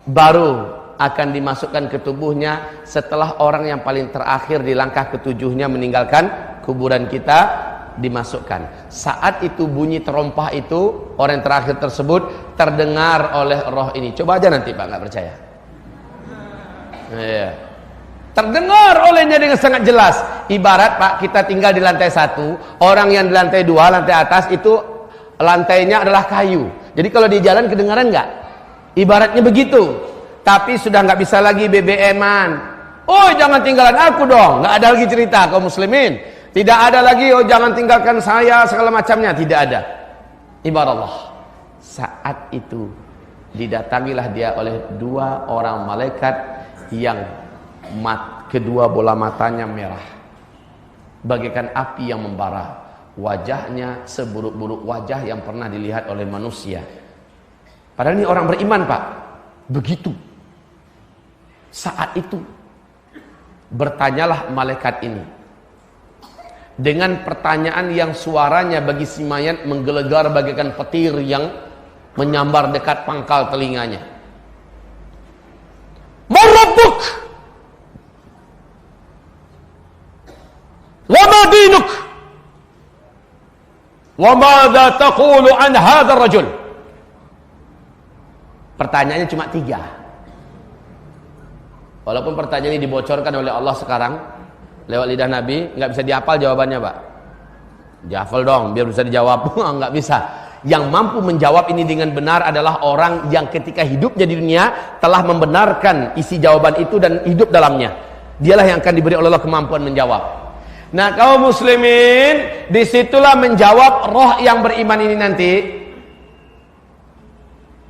baru akan dimasukkan ke tubuhnya setelah orang yang paling terakhir di langkah ketujuhnya meninggalkan kuburan kita dimasukkan. Saat itu bunyi terompah itu, orang yang terakhir tersebut terdengar oleh roh ini. Coba aja nanti Pak, nggak percaya. Iya. Terdengar olehnya dengan sangat jelas. Ibarat Pak, kita tinggal di lantai 1, orang yang di lantai 2, lantai atas itu lantainya adalah kayu. Jadi kalau di jalan kedengaran nggak? Ibaratnya begitu. Tapi sudah nggak bisa lagi BBM-an. Oh, jangan tinggalkan aku dong. Nggak ada lagi cerita kaum muslimin. Tidak ada lagi, oh jangan tinggalkan saya, segala macamnya. Tidak ada. Ibarat Allah. Saat itu didatangilah dia oleh 2 orang malaikat yang kedua bola matanya merah, bagaikan api yang membara. Wajahnya seburuk-buruk wajah yang pernah dilihat oleh manusia. Padahal ini orang beriman Pak. Begitu. Saat itu bertanyalah malaikat ini dengan pertanyaan yang suaranya bagi si mayat menggelegar bagaikan petir yang menyambar dekat pangkal telinganya. Man rabbuk? Wa ma dinuk? Wa madza taqulu an hadzal rajul? Pertanyaannya cuma 3. Walaupun pertanyaan ini dibocorkan oleh Allah sekarang lewat lidah Nabi, nggak bisa dihafal jawabannya Pak. Dihafal dong biar bisa dijawab. Nggak bisa. Yang mampu menjawab ini dengan benar adalah orang yang ketika hidupnya di dunia telah membenarkan isi jawaban itu dan hidup dalamnya. Dialah yang akan diberi oleh Allah kemampuan menjawab. Nah kaum muslimin, disitulah menjawab roh yang beriman ini nanti.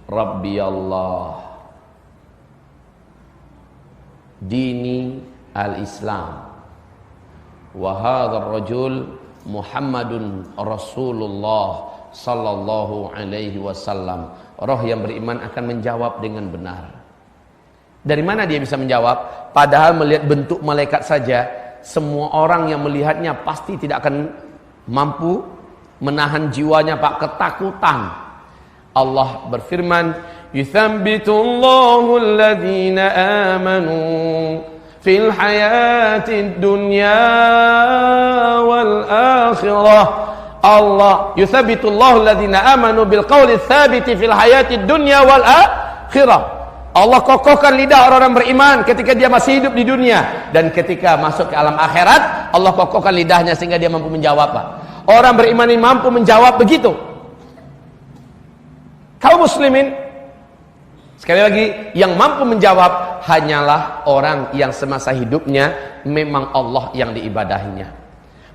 Rabbi Allah, dini al-Islam, wa hadzal rajul Muhammadun Rasulullah sallallahu alaihi wasallam. Roh yang beriman akan menjawab dengan benar. Dari mana dia bisa menjawab? Padahal melihat bentuk malaikat saja, semua orang yang melihatnya pasti tidak akan mampu menahan jiwanya Pak, ketakutan. Allah berfirman, "Yuthabbitullahu alladhina amanu fil hayatid dunya wal akhirah." Allah yuthabbitullahu alladhina amanu bil qawli tsabiti fil hayatid dunya wal akhirah. Allah kokohkan lidah orang-orang beriman ketika dia masih hidup di dunia, dan ketika masuk ke alam akhirat Allah kokohkan lidahnya sehingga dia mampu menjawab Pak. Orang beriman ini mampu menjawab begitu. Kaum muslimin, sekali lagi, yang mampu menjawab hanyalah orang yang semasa hidupnya memang Allah yang diibadahinya,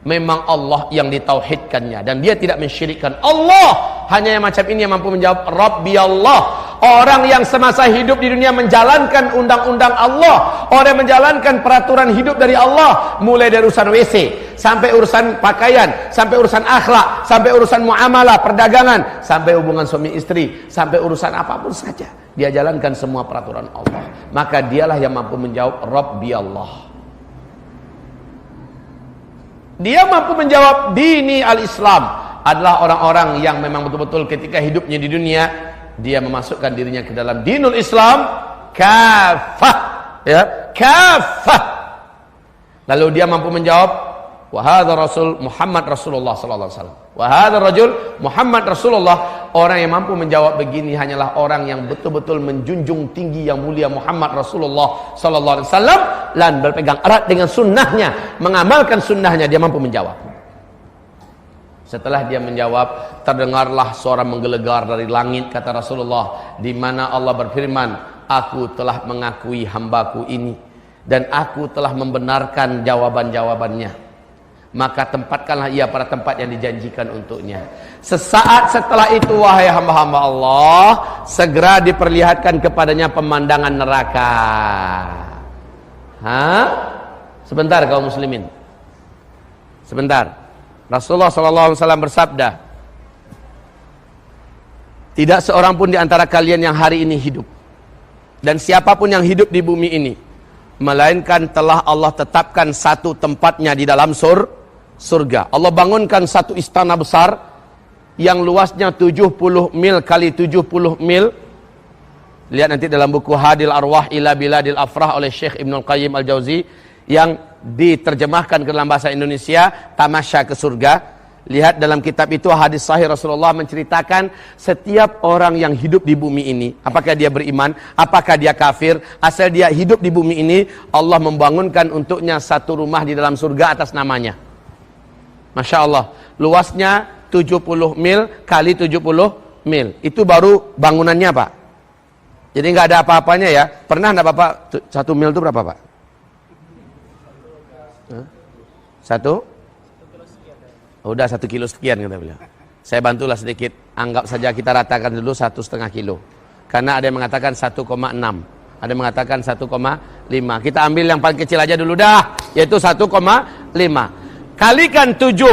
memang Allah yang ditauhidkannya, dan dia tidak mensyirikkan Allah. Hanya yang macam ini yang mampu menjawab Rabbi Allah. Orang yang semasa hidup di dunia menjalankan undang-undang Allah, orang yang menjalankan peraturan hidup dari Allah, mulai dari urusan WC sampai urusan pakaian, sampai urusan akhlak, sampai urusan muamalah, perdagangan, sampai hubungan suami istri, sampai urusan apapun saja, dia jalankan semua peraturan Allah. Maka dialah yang mampu menjawab Rabbi Allah. Dia mampu menjawab dini al-Islam, adalah orang-orang yang memang betul-betul ketika hidupnya di dunia dia memasukkan dirinya ke dalam dinul Islam kafah, ya, kafah. Lalu dia mampu menjawab wa hadzal rasul Muhammad Rasulullah sallallahu alaihi wasallam. Wa hadzal rajul Muhammad Rasulullah. Orang yang mampu menjawab begini hanyalah orang yang betul-betul menjunjung tinggi yang mulia Muhammad Rasulullah sallallahu alaihi wasallam dan berpegang erat dengan sunnahnya, mengamalkan sunnahnya. Dia mampu menjawab. Setelah dia menjawab, terdengarlah suara menggelegar dari langit, kata Rasulullah, di mana Allah berfirman, aku telah mengakui hambaku ini dan aku telah membenarkan jawaban-jawabannya. Maka tempatkanlah ia pada tempat yang dijanjikan untuknya. Sesaat setelah itu, wahai hamba-hamba Allah, segera diperlihatkan kepadanya pemandangan neraka. Sebentar kaum muslimin, sebentar. Rasulullah SAW bersabda, tidak seorang pun di antara kalian yang hari ini hidup dan siapapun yang hidup di bumi ini, melainkan telah Allah tetapkan satu tempatnya di dalam surga. Allah bangunkan satu istana besar yang luasnya 70 mil kali 70 mil. Lihat nanti dalam buku Hadil Arwah ila Biladil Afrah oleh Syekh Ibnul Qayyim Al-Jauzi, yang diterjemahkan ke dalam bahasa Indonesia Tamasya ke Surga. Lihat dalam kitab itu hadis sahih Rasulullah menceritakan setiap orang yang hidup di bumi ini, apakah dia beriman, apakah dia kafir, asal dia hidup di bumi ini, Allah membangunkan untuknya satu rumah di dalam surga atas namanya. Masya Allah, luasnya 70 mil kali 70 mil. Itu baru bangunannya, Pak. Jadi nggak ada apa-apanya ya. Pernah nggak Bapak 1 mil itu berapa, Pak? Satu? Udah 1 kilo sekian kata beliau. Saya bantulah sedikit. Anggap saja kita ratakan dulu 1,5 kilo. Karena ada yang mengatakan 1,6. Ada yang mengatakan 1,5. Kita ambil yang paling kecil aja dulu dah. Yaitu 1,5. Kalikan 70.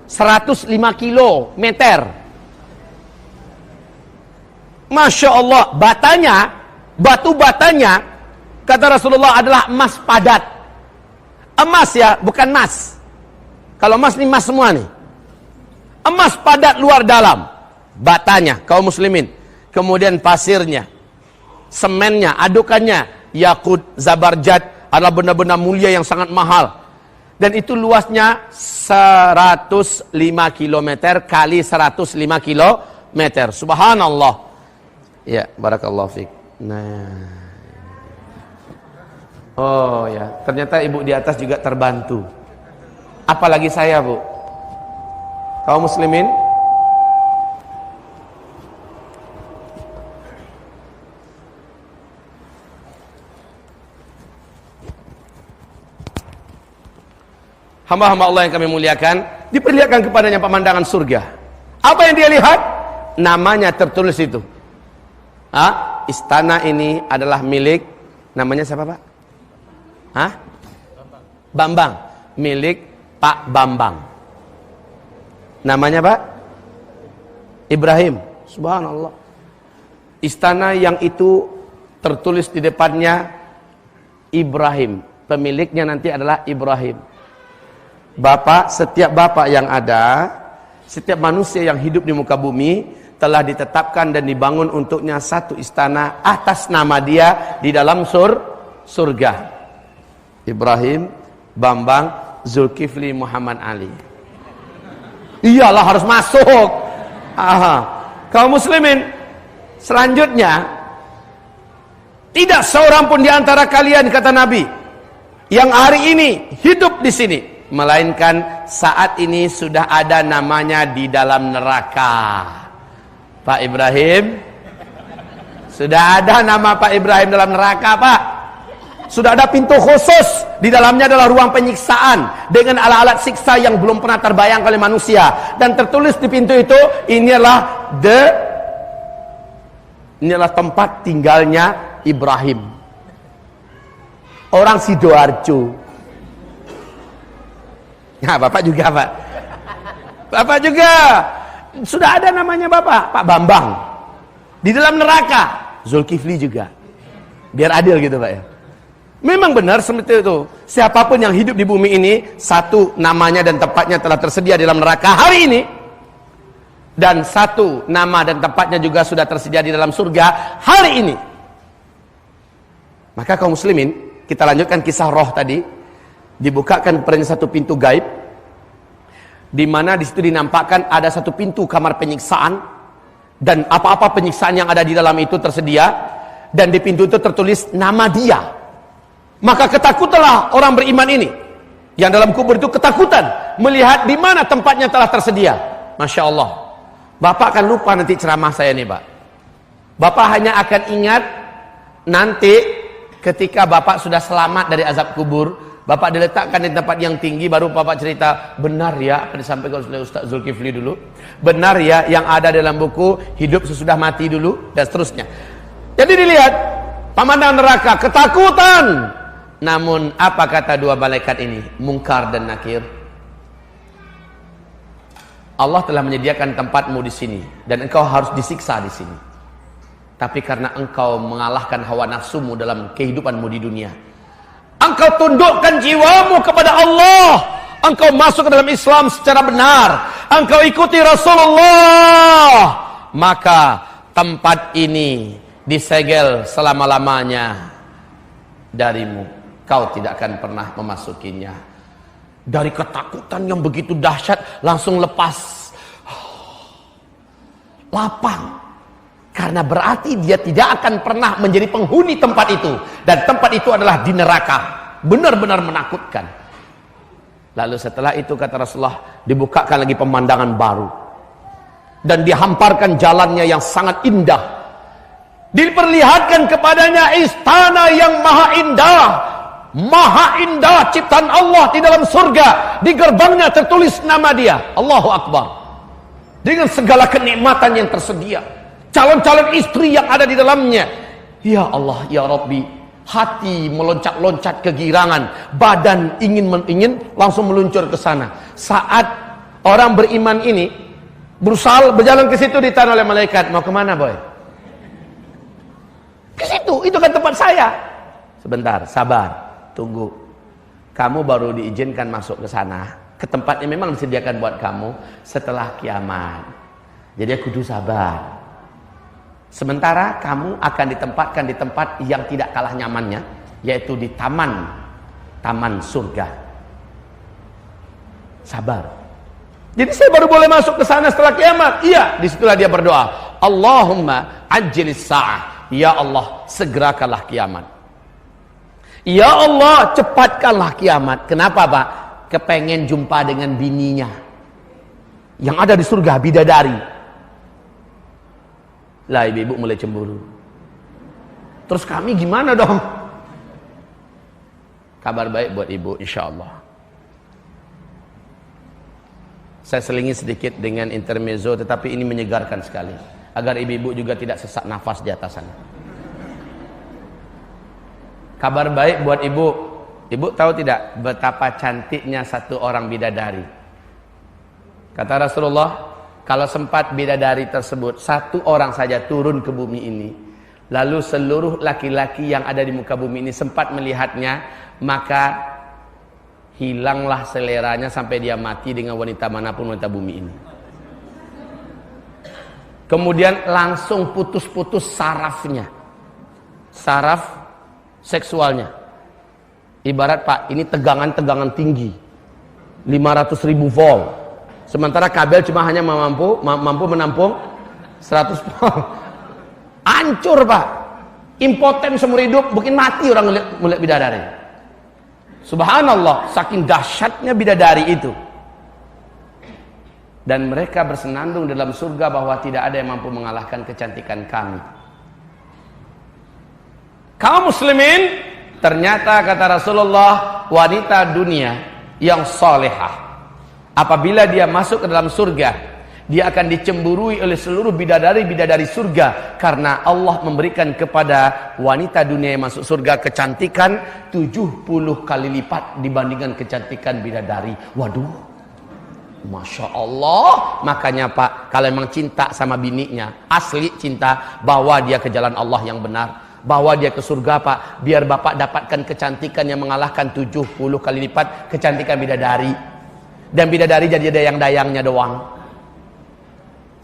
105 kilo meter. Masya Allah. Batanya, batu batanya, kata Rasulullah adalah emas padat. Emas ya, bukan mas. Kalau emas ini emas semua nih. Emas padat luar dalam. Batanya, kaum muslimin. Kemudian pasirnya, semennya, adukannya, yakut, zabarjad, adalah benda-benda mulia yang sangat mahal. Dan itu luasnya 105 km kali 105 km. Subhanallah. Ya, barakallahu fiik. Nah. Oh ya, ternyata ibu di atas juga terbantu. Apalagi saya, Bu. Kaum muslimin, hamba-hamba Allah yang kami muliakan, diperlihatkan kepadanya pemandangan surga. Apa yang dia lihat? Namanya tertulis itu. Istana ini adalah milik, namanya siapa, Pak? Bambang. Milik Pak Bambang. Namanya Pak Ibrahim. Subhanallah. Istana yang itu tertulis di depannya Ibrahim. Pemiliknya nanti adalah Ibrahim. Bapak, setiap bapak yang ada, setiap manusia yang hidup di muka bumi telah ditetapkan dan dibangun untuknya satu istana atas nama dia di dalam surga. Ibrahim, Bambang, Zulkifli, Muhammad Ali. Iyalah harus masuk. Kaum muslimin, selanjutnya, tidak seorang pun di antara kalian, kata Nabi, yang hari ini hidup di sini, melainkan saat ini sudah ada namanya di dalam neraka. Pak Ibrahim, sudah ada nama Pak Ibrahim dalam neraka, Pak. Sudah ada pintu khusus, di dalamnya adalah ruang penyiksaan dengan alat-alat siksa yang belum pernah terbayang oleh manusia, dan tertulis di pintu itu, inilah tempat tinggalnya Ibrahim, orang Sidoarjo. Nah, Bapak juga, Pak. Bapak juga sudah ada namanya Bapak, Pak Bambang. Di dalam neraka Zulkifli juga. Biar adil gitu, Pak ya. Memang benar seperti itu. Siapapun yang hidup di bumi ini, satu namanya dan tempatnya telah tersedia di dalam neraka hari ini, dan satu nama dan tempatnya juga sudah tersedia di dalam surga hari ini. Maka kaum muslimin, kita lanjutkan kisah roh tadi. Dibukakan kepadanya satu pintu gaib, di mana di situ dinampakkan ada satu pintu kamar penyiksaan, dan apa-apa penyiksaan yang ada di dalam itu tersedia, dan di pintu itu tertulis nama dia. Maka ketakutanlah orang beriman ini yang dalam kubur itu, ketakutan melihat di mana tempatnya telah tersedia. Masya Allah. Bapak akan lupa nanti ceramah saya nih, Pak. Bapak hanya akan ingat nanti ketika Bapak sudah selamat dari azab kubur, Bapak diletakkan di tempat yang tinggi, baru Bapak cerita, benar ya apa disampaikan oleh Ustaz Zulkifli dulu, benar ya yang ada dalam buku hidup sesudah mati dulu, dan seterusnya. Jadi dilihat pemandangan neraka, ketakutan. Namun apa kata dua malaikat ini, Munkar dan Nakir? Allah telah menyediakan tempatmu di sini, dan engkau harus disiksa di sini. Tapi karena engkau mengalahkan hawa nafsumu dalam kehidupanmu di dunia, engkau tundukkan jiwamu kepada Allah, engkau masuk ke dalam Islam secara benar, engkau ikuti Rasulullah, maka tempat ini disegel selama-lamanya darimu. Kau tidak akan pernah memasukinya. Dari ketakutan yang begitu dahsyat langsung lepas, lapang. Karena berarti dia tidak akan pernah menjadi penghuni tempat itu. Dan tempat itu adalah di neraka. Benar-benar menakutkan. Lalu setelah itu kata Rasulullah, dibukakan lagi pemandangan baru. Dan dihamparkan jalannya yang sangat indah. Diperlihatkan kepadanya istana yang maha indah. Maha indah ciptaan Allah di dalam surga. Di gerbangnya tertulis nama dia, Allahu Akbar. Dengan segala kenikmatan yang tersedia. Calon-calon istri yang ada di dalamnya. Ya Allah, ya Rabbi, hati meloncat-loncat kegirangan, badan ingin langsung meluncur ke sana. Saat orang beriman ini berusaha berjalan ke situ, ditahan oleh malaikat. Mau kemana boy? Ke situ, itu kan tempat saya. Sebentar, sabar, tunggu. Kamu baru diizinkan masuk ke sana, ke tempat yang memang disediakan buat kamu setelah kiamat. Jadi aku kudu sabar. Sementara kamu akan ditempatkan di tempat yang tidak kalah nyamannya, yaitu di taman surga. Sabar. Jadi saya baru boleh masuk ke sana setelah kiamat. Iya, disitulah dia berdoa, Allahumma ajjilis sa'ah. Ya Allah, segerakanlah kiamat. Ya Allah, cepatkanlah kiamat. Kenapa Pak? Kepengen jumpa dengan bininya yang ada di surga, bidadari. Lah ibu-ibu mulai cemburu. Terus kami gimana dong? Kabar baik buat ibu, insya Allah. Saya selingi sedikit dengan intermezzo, tetapi ini menyegarkan sekali, agar ibu-ibu juga tidak sesak nafas di atas sana. Kabar baik buat ibu. Ibu tahu tidak betapa cantiknya satu orang bidadari? Kata Rasulullah, kalau sempat bidadari tersebut satu orang saja turun ke bumi ini, lalu seluruh laki-laki yang ada di muka bumi ini sempat melihatnya, maka hilanglah seleranya sampai dia mati dengan wanita manapun wanita bumi ini. Kemudian langsung putus-putus sarafnya, saraf seksualnya. Ibarat Pak, ini tegangan-tegangan tinggi 500.000 volt. Sementara kabel cuma hanya mampu menampung 100 volt. Hancur Pak. Impoten seumur hidup, mungkin mati orang melihat bidadari. Subhanallah, saking dahsyatnya bidadari itu. Dan mereka bersenandung dalam surga bahwa tidak ada yang mampu mengalahkan kecantikan kami. Kaum muslimin, ternyata kata Rasulullah, wanita dunia yang salehah, apabila dia masuk ke dalam surga, dia akan dicemburui oleh seluruh bidadari-bidadari surga, karena Allah memberikan kepada wanita dunia yang masuk surga kecantikan 70 kali lipat dibandingkan kecantikan bidadari. Waduh, Masya Allah. Makanya Pak, kalau memang cinta sama bininya, asli cinta, bawa dia ke jalan Allah yang benar, bawa dia ke surga Pak, biar Bapak dapatkan kecantikan yang mengalahkan 70 kali lipat kecantikan bidadari. Dan bidadari jadi dayang-dayangnya doang.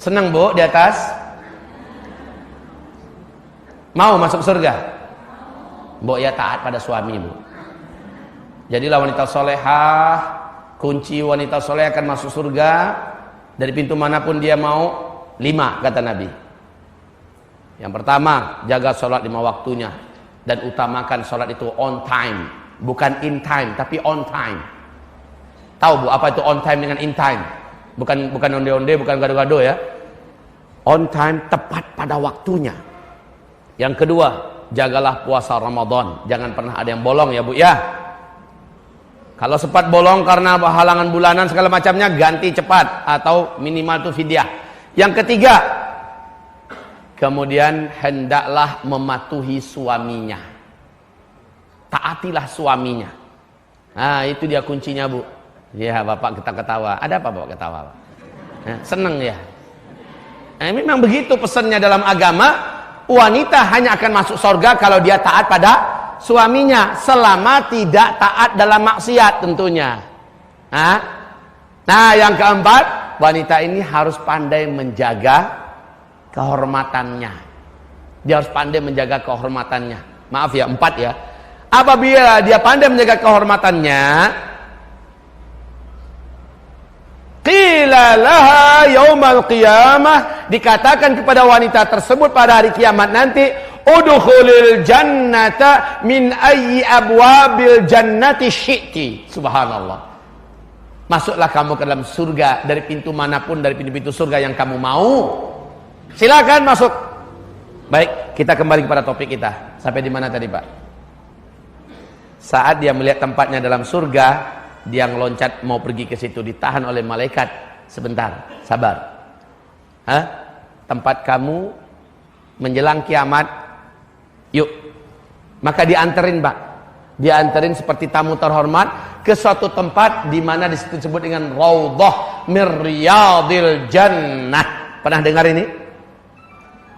Senang Bu di atas? Mau masuk surga? Bu ya taat pada suami Bu. Jadilah wanita solehah. Kunci wanita soleh akan masuk surga dari pintu manapun dia mau. 5 kata Nabi. Yang pertama, jaga sholat 5 waktunya. Dan utamakan sholat itu on time. Bukan in time, tapi on time. Tahu Bu apa itu on time dengan in time? Bukan onde-onde, bukan gado-gado ya. On time, tepat pada waktunya. Yang kedua, jagalah puasa Ramadan. Jangan pernah ada yang bolong ya Bu ya. Kalau sempat bolong karena halangan bulanan segala macamnya, ganti cepat atau minimal itu fidyah. Yang ketiga, kemudian hendaklah mematuhi suaminya. Taatilah suaminya. Nah, itu dia kuncinya Bu. Ya Bapak kita ketawa. Ada apa Bapak ketawa Pak? Seneng ya. Memang begitu pesannya dalam agama. wanita hanya akan masuk surga kalau dia taat pada suaminya, selama tidak taat dalam maksiat tentunya. Nah, yang keempat, wanita ini harus pandai menjaga kehormatannya. Dia harus pandai menjaga kehormatannya. Maaf ya, 4 ya. Apabila dia pandai menjaga kehormatannya, qila laha yaumal qiyamah, dikatakan kepada wanita tersebut pada hari kiamat nanti, udkhulil jannata min ayyi abwabil jannati syi'ti. Subhanallah. Masuklah kamu ke dalam surga dari pintu manapun dari pintu-pintu surga yang kamu mau. Silakan masuk. Baik, kita kembali kepada topik kita. Sampai di mana tadi, Pak? Saat dia melihat tempatnya dalam surga, dia ngeloncat mau pergi ke situ, ditahan oleh malaikat. Sebentar, sabar. Tempat kamu menjelang kiamat, yuk. Maka dianterin, Pak. Dianterin seperti tamu terhormat ke suatu tempat di mana disebut dengan Raudhah min Riyadil Jannah. Pernah dengar ini?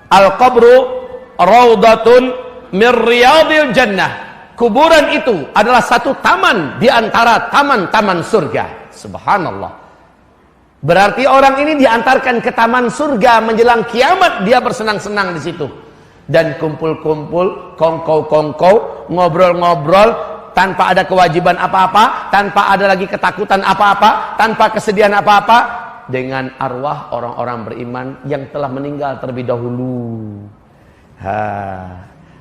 Al-qabru Raudhatun min Riyadil Jannah. Kuburan itu adalah satu taman di antara taman-taman surga. Subhanallah. Berarti orang ini diantarkan ke taman surga menjelang kiamat, dia bersenang-senang di situ. Dan kumpul-kumpul, kongkow-kongkow, ngobrol-ngobrol, tanpa ada kewajiban apa-apa, tanpa ada lagi ketakutan apa-apa, tanpa kesedihan apa-apa, dengan arwah orang-orang beriman yang telah meninggal terlebih dahulu.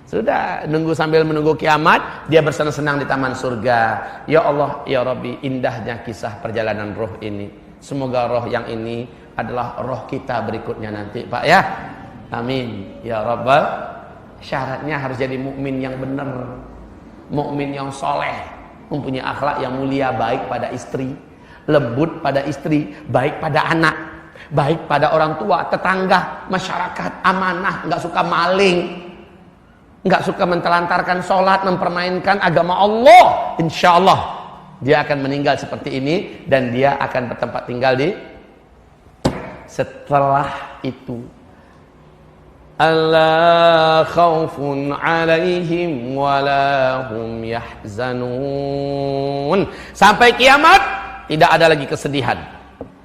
Sudah nunggu sambil menunggu kiamat, dia bersenang-senang di taman surga. Ya Allah, ya Rabbi, indahnya kisah perjalanan roh ini. Semoga roh yang ini adalah roh kita berikutnya nanti, Pak ya. Amin ya Rabbal. Syaratnya harus jadi mukmin yang benar, mukmin yang soleh, mempunyai akhlak yang mulia, baik pada istri, lembut pada istri, baik pada anak, baik pada orang tua, tetangga, masyarakat, amanah, nggak suka maling, nggak suka mentelantarkan sholat, mempermainkan agama Allah. Insya Allah dia akan meninggal seperti ini, dan dia akan bertempat tinggal di setelah itu. Alla khaufun alaihim wala hum yahzanun. Sampai kiamat tidak ada lagi kesedihan.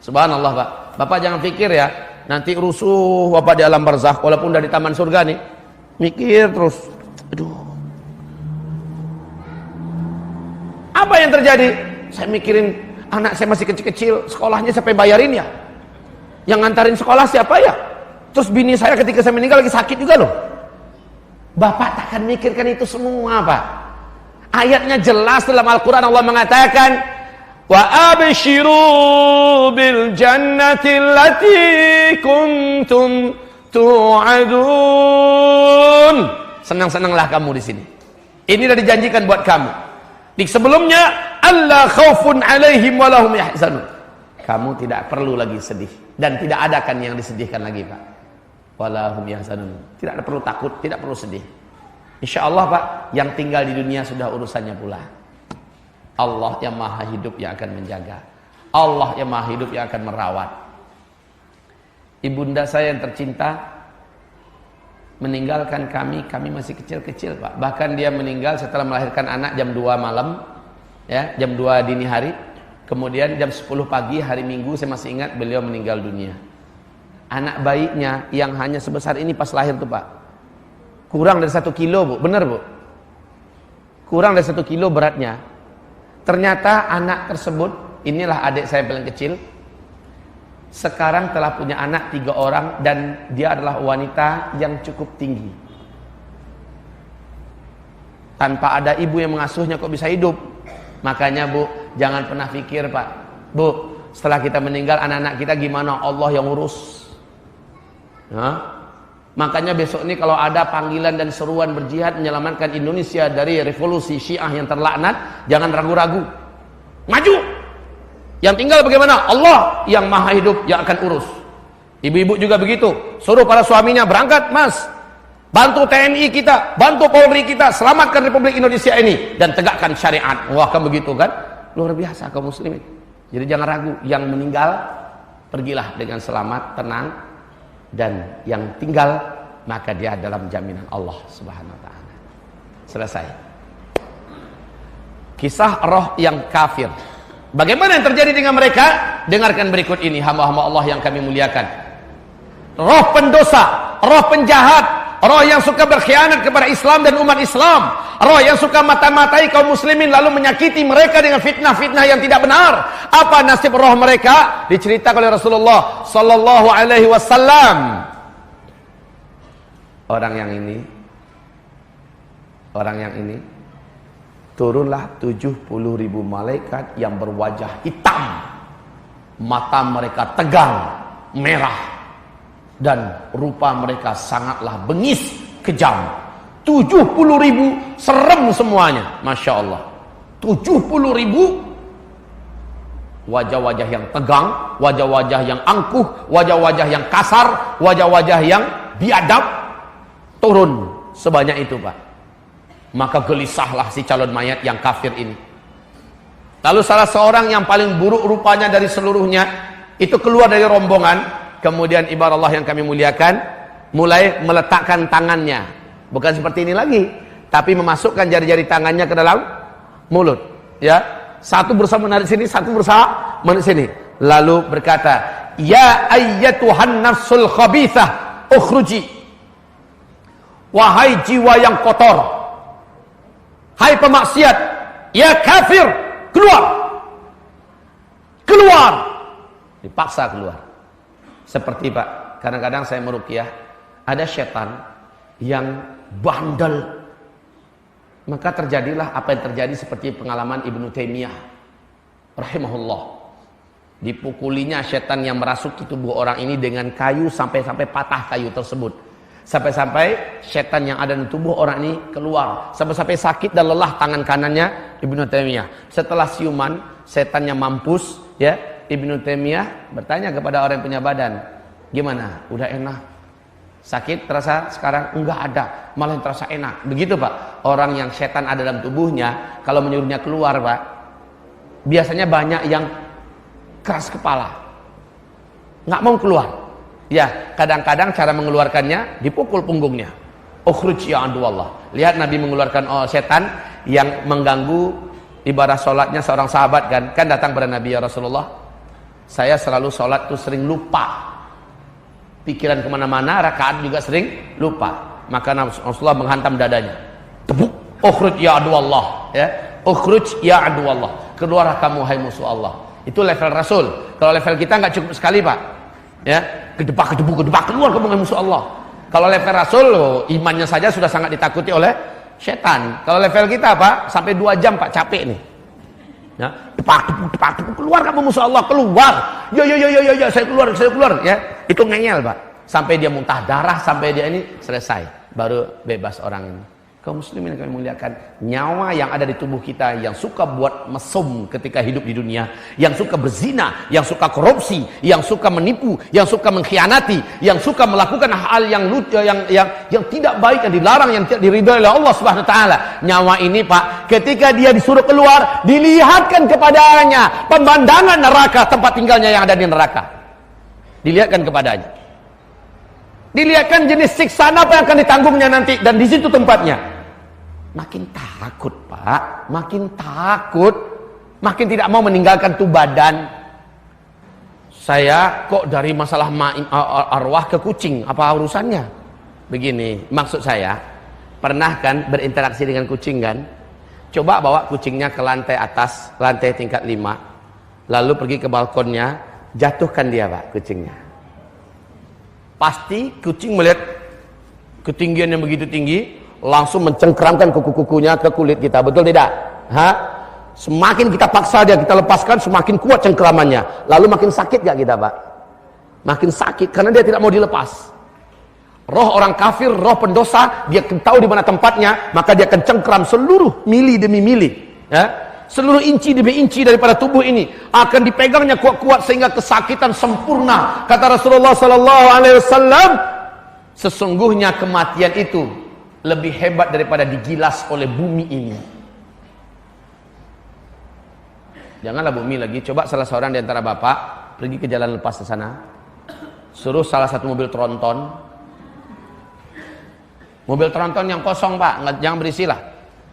Subhanallah, Pak. Bapak jangan pikir ya, nanti rusuh Bapak di alam barzakh walaupun dari taman surga nih. Mikir terus. Aduh. Apa yang terjadi? Saya mikirin anak saya masih kecil-kecil, sekolahnya siapa yang bayarin ya? Yang ngantarin sekolah siapa ya? Terus bini saya ketika saya meninggal lagi sakit juga loh. Bapak takkan mikirkan itu semua, Pak. Ayatnya jelas dalam Al-Quran, Allah mengatakan, wa abshiru bil jannati allati kuntum tu'adun. Senang-senanglah kamu di sini. Ini sudah dijanjikan buat kamu. Di sebelumnya, alla khaufun alaihim wa lahum yahzanun. Kamu tidak perlu lagi sedih, dan tidak ada kan yang disedihkan lagi, Pak. Walahum yahzanun. Tidak perlu takut, tidak perlu sedih. Insya Allah, Pak, yang tinggal di dunia sudah urusannya pula. Allah yang maha hidup yang akan menjaga. Allah yang maha hidup yang akan merawat. Ibunda saya yang tercinta meninggalkan kami masih kecil-kecil, Pak. Bahkan dia meninggal setelah melahirkan anak jam 2 malam, ya, jam 2 dini hari. Kemudian jam 10 pagi hari Minggu, saya masih ingat beliau meninggal dunia. Anak bayinya yang hanya sebesar ini pas lahir tuh, Pak, kurang dari 1 kilo, Bu. Bener, Bu? Kurang dari 1 kilo beratnya. Ternyata anak tersebut, inilah adik saya paling kecil, sekarang telah punya anak 3 orang, dan dia adalah wanita yang cukup tinggi. Tanpa ada ibu yang mengasuhnya kok bisa hidup. Makanya, Bu, jangan pernah pikir, Pak, Bu, setelah kita meninggal anak-anak kita gimana? Allah yang urus. Makanya besok ini kalau ada panggilan dan seruan berjihad menyelamatkan Indonesia dari revolusi Syiah yang terlaknat, jangan ragu-ragu, maju. Yang tinggal bagaimana? Allah yang maha hidup yang akan urus. Ibu-ibu juga begitu, suruh para suaminya berangkat, Mas, bantu TNI kita, bantu Polri kita, selamatkan Republik Indonesia ini dan tegakkan syariat. Wah, kan begitu kan? Luar biasa kaum muslimin. Jadi jangan ragu, yang meninggal pergilah dengan selamat, tenang, dan yang tinggal maka dia dalam jaminan Allah Subhanahu wa taala. Selesai. Kisah roh yang kafir. Bagaimana yang terjadi dengan mereka? Dengarkan berikut ini, hamba-hamba Allah yang kami muliakan. Roh pendosa, roh penjahat, roh yang suka berkhianat kepada Islam dan umat Islam, roh yang suka mata-matai kaum muslimin lalu menyakiti mereka dengan fitnah-fitnah yang tidak benar. Apa nasib roh mereka? Diceritakan oleh Rasulullah sallallahu alaihi wasallam. Orang yang ini turunlah 70.000 malaikat yang berwajah hitam, mata mereka tegang, merah, dan rupa mereka sangatlah bengis, kejam. 70.000 serem semuanya, Masya Allah. 70.000 wajah-wajah yang tegang, wajah-wajah yang angkuh, wajah-wajah yang kasar, wajah-wajah yang biadab, turun sebanyak itu, Pak. Maka gelisahlah si calon mayat yang kafir ini. Lalu salah seorang yang paling buruk rupanya dari seluruhnya itu keluar dari rombongan. Kemudian ibarat Allah yang kami muliakan mulai meletakkan tangannya, bukan seperti ini lagi, tapi memasukkan jari-jari tangannya ke dalam mulut, ya. Satu berusaha menarik sini, satu berusaha menarik sini. Lalu berkata, "Ya ayyatuhan nafsul khabithah, ukhruji." Wahai jiwa yang kotor, hai pemaksiat, ya kafir, keluar. Keluar. Dipaksa keluar. Seperti Pak, kadang-kadang saya meruqyah, ada setan yang bandel. Maka terjadilah apa yang terjadi seperti pengalaman Ibnu Taimiyah rahimahullah. Dipukulinya setan yang merasuki tubuh orang ini dengan kayu sampai patah kayu tersebut. Sampai-sampai setan yang ada di tubuh orang ini keluar. Sampai-sampai sakit dan lelah tangan kanannya Ibnu Taimiyah. Setelah siuman, setannya mampus, ya. Ibnu Taimiyah bertanya kepada orang yang punya badan, gimana? Udah enak? Sakit terasa sekarang? Enggak ada, malah yang terasa enak. Begitu Pak, orang yang setan ada dalam tubuhnya, kalau menyuruhnya keluar Pak, biasanya banyak yang keras kepala, nggak mau keluar. Ya, kadang-kadang cara mengeluarkannya dipukul punggungnya. Ukhruj ya aduwallah. Lihat Nabi mengeluarkan setan yang mengganggu ibadah sholatnya seorang sahabat kan datang pada Nabi, ya Rasulullah, saya selalu sholat tuh sering lupa, pikiran kemana-mana, rakaat juga sering lupa. Maka Rasulullah menghantam dadanya, tebuk, ukhruj ya aduwallah, ya, ukhruj ya aduwallah, keluarlah kamu hai musuh Allah. Itu level Rasul. Kalau level kita nggak cukup sekali Pak, ya, gedebak keluar kamu hai musuh Allah. Kalau level Rasul, imannya saja sudah sangat ditakuti oleh setan. Kalau level kita Pak, sampai 2 jam Pak, capek nih. Ya, depak, keluar kamu musuh Allah, keluar. Ya, saya keluar, ya. Itu ngeyel, Pak. Sampai dia muntah darah, sampai dia ini selesai, baru bebas orang ini. Kaum muslimin yang kami muliakan, nyawa yang ada di tubuh kita yang suka buat mesum ketika hidup di dunia, yang suka berzina, yang suka korupsi, yang suka menipu, yang suka mengkhianati, yang suka melakukan hal yang tidak baik, yang dilarang, yang tidak diridhoi oleh Allah Subhanahu wa taala. Nyawa ini Pak, ketika dia disuruh keluar, dilihatkan kepadanya pemandangan neraka, tempat tinggalnya yang ada di neraka. Dilihatkan kepadanya. Dilihatkan jenis siksaan apa yang akan ditanggungnya nanti, dan di situ tempatnya. Makin takut Pak, makin takut, makin tidak mau meninggalkan tuh badan. Saya kok dari masalah arwah ke kucing, apa urusannya? Begini, maksud saya, pernah kan berinteraksi dengan kucing kan? Coba bawa kucingnya ke lantai atas, lantai tingkat 5, lalu pergi ke balkonnya, jatuhkan dia Pak, kucingnya. Pasti kucing melihat ketinggian yang begitu tinggi, langsung mencengkeramkan kuku-kukunya ke kulit kita, betul tidak? Semakin kita paksa dia, kita lepaskan, semakin kuat cengkeramannya. Lalu makin sakit gak kita Pak? Makin sakit, karena dia tidak mau dilepas. Roh orang kafir, roh pendosa, dia tahu di mana tempatnya, maka dia akan cengkeram seluruh mili demi mili, ya? Seluruh inci demi inci daripada tubuh ini akan dipegangnya kuat-kuat sehingga kesakitan sempurna. Kata Rasulullah SAW, sesungguhnya kematian itu lebih hebat daripada digilas oleh bumi ini. Janganlah bumi lagi. Coba salah seorang di antara bapak pergi ke jalan lepas ke sana, suruh salah satu mobil tronton Mobil tronton yang kosong Pak, jangan berisi lah.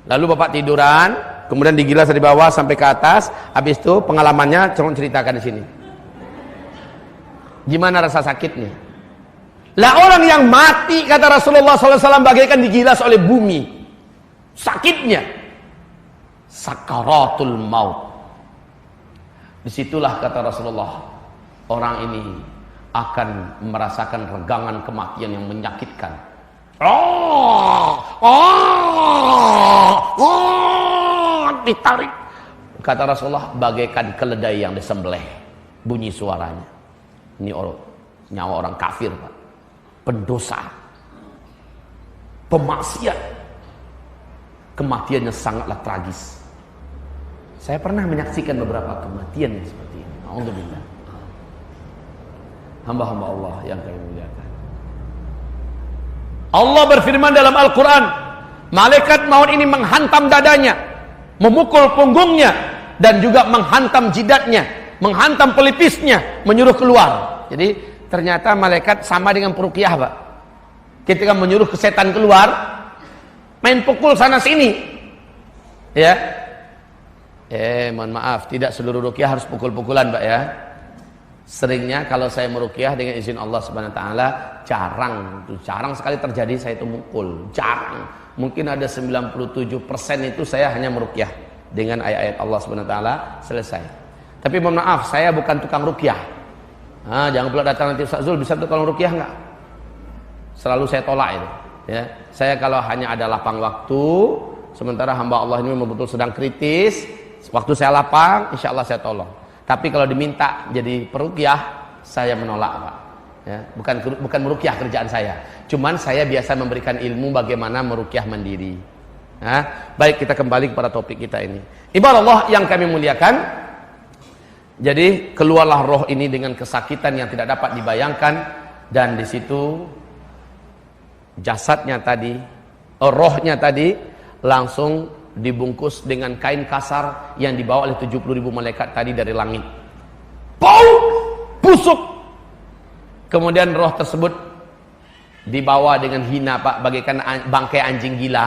Lalu Bapak tiduran, kemudian digilas dari bawah sampai ke atas, habis itu pengalamannya ceritakan di sini. Gimana rasa sakitnya? Lah orang yang mati kata Rasulullah SAW bagaikan digilas oleh bumi. Sakitnya. Sakaratul maut. Disitulah kata Rasulullah, orang ini akan merasakan regangan kematian yang menyakitkan. Ditarik. Kata Rasulullah bagaikan keledai yang disembelih. Bunyi suaranya. Ini nyawa orang kafir Pak. Pendosa. Pemaksiat. Kematiannya sangatlah tragis. Saya pernah menyaksikan beberapa kematian yang seperti ini. Alhamdulillah. Hamba-hamba Allah yang kami muliakan. Allah berfirman dalam Al-Quran, malaikat maut ini menghantam dadanya, memukul punggungnya, dan juga menghantam jidatnya, menghantam pelipisnya, menyuruh keluar. Jadi ternyata malaikat sama dengan peruqyah Pak. Ketika menyuruh ke setan keluar, main pukul sana sini. Ya. Mohon maaf, tidak seluruh ruqyah harus pukul-pukulan Pak ya. Seringnya kalau saya meruqyah dengan izin Allah Subhanahu wa taala, jarang sekali terjadi saya itu mukul, jarang. Mungkin ada 97% itu saya hanya meruqyah dengan ayat-ayat Allah Subhanahu wa taala, selesai. Tapi mohon maaf, saya bukan tukang ruqyah. Jangan pula datang nanti Ustaz Zul, bisa tukang ruqyah enggak? Selalu saya tolak itu, ya. Saya kalau hanya ada lapang waktu, sementara hamba Allah ini betul-betul sedang kritis, waktu saya lapang, insya Allah saya tolong. Tapi kalau diminta jadi peruqyah, saya menolak Pak. Ya, bukan meruqyah kerjaan saya. Cuman saya biasa memberikan ilmu bagaimana meruqyah mandiri. Baik, kita kembali kepada topik kita ini. Ibadah Allah yang kami muliakan. Jadi keluarlah roh ini dengan kesakitan yang tidak dapat dibayangkan, dan di situ jasadnya tadi, rohnya tadi langsung dibungkus dengan kain kasar yang dibawa oleh 70.000 malaikat tadi dari langit. Bau busuk. Kemudian roh tersebut dibawa dengan hina Pak, bagaikan bangkai anjing gila,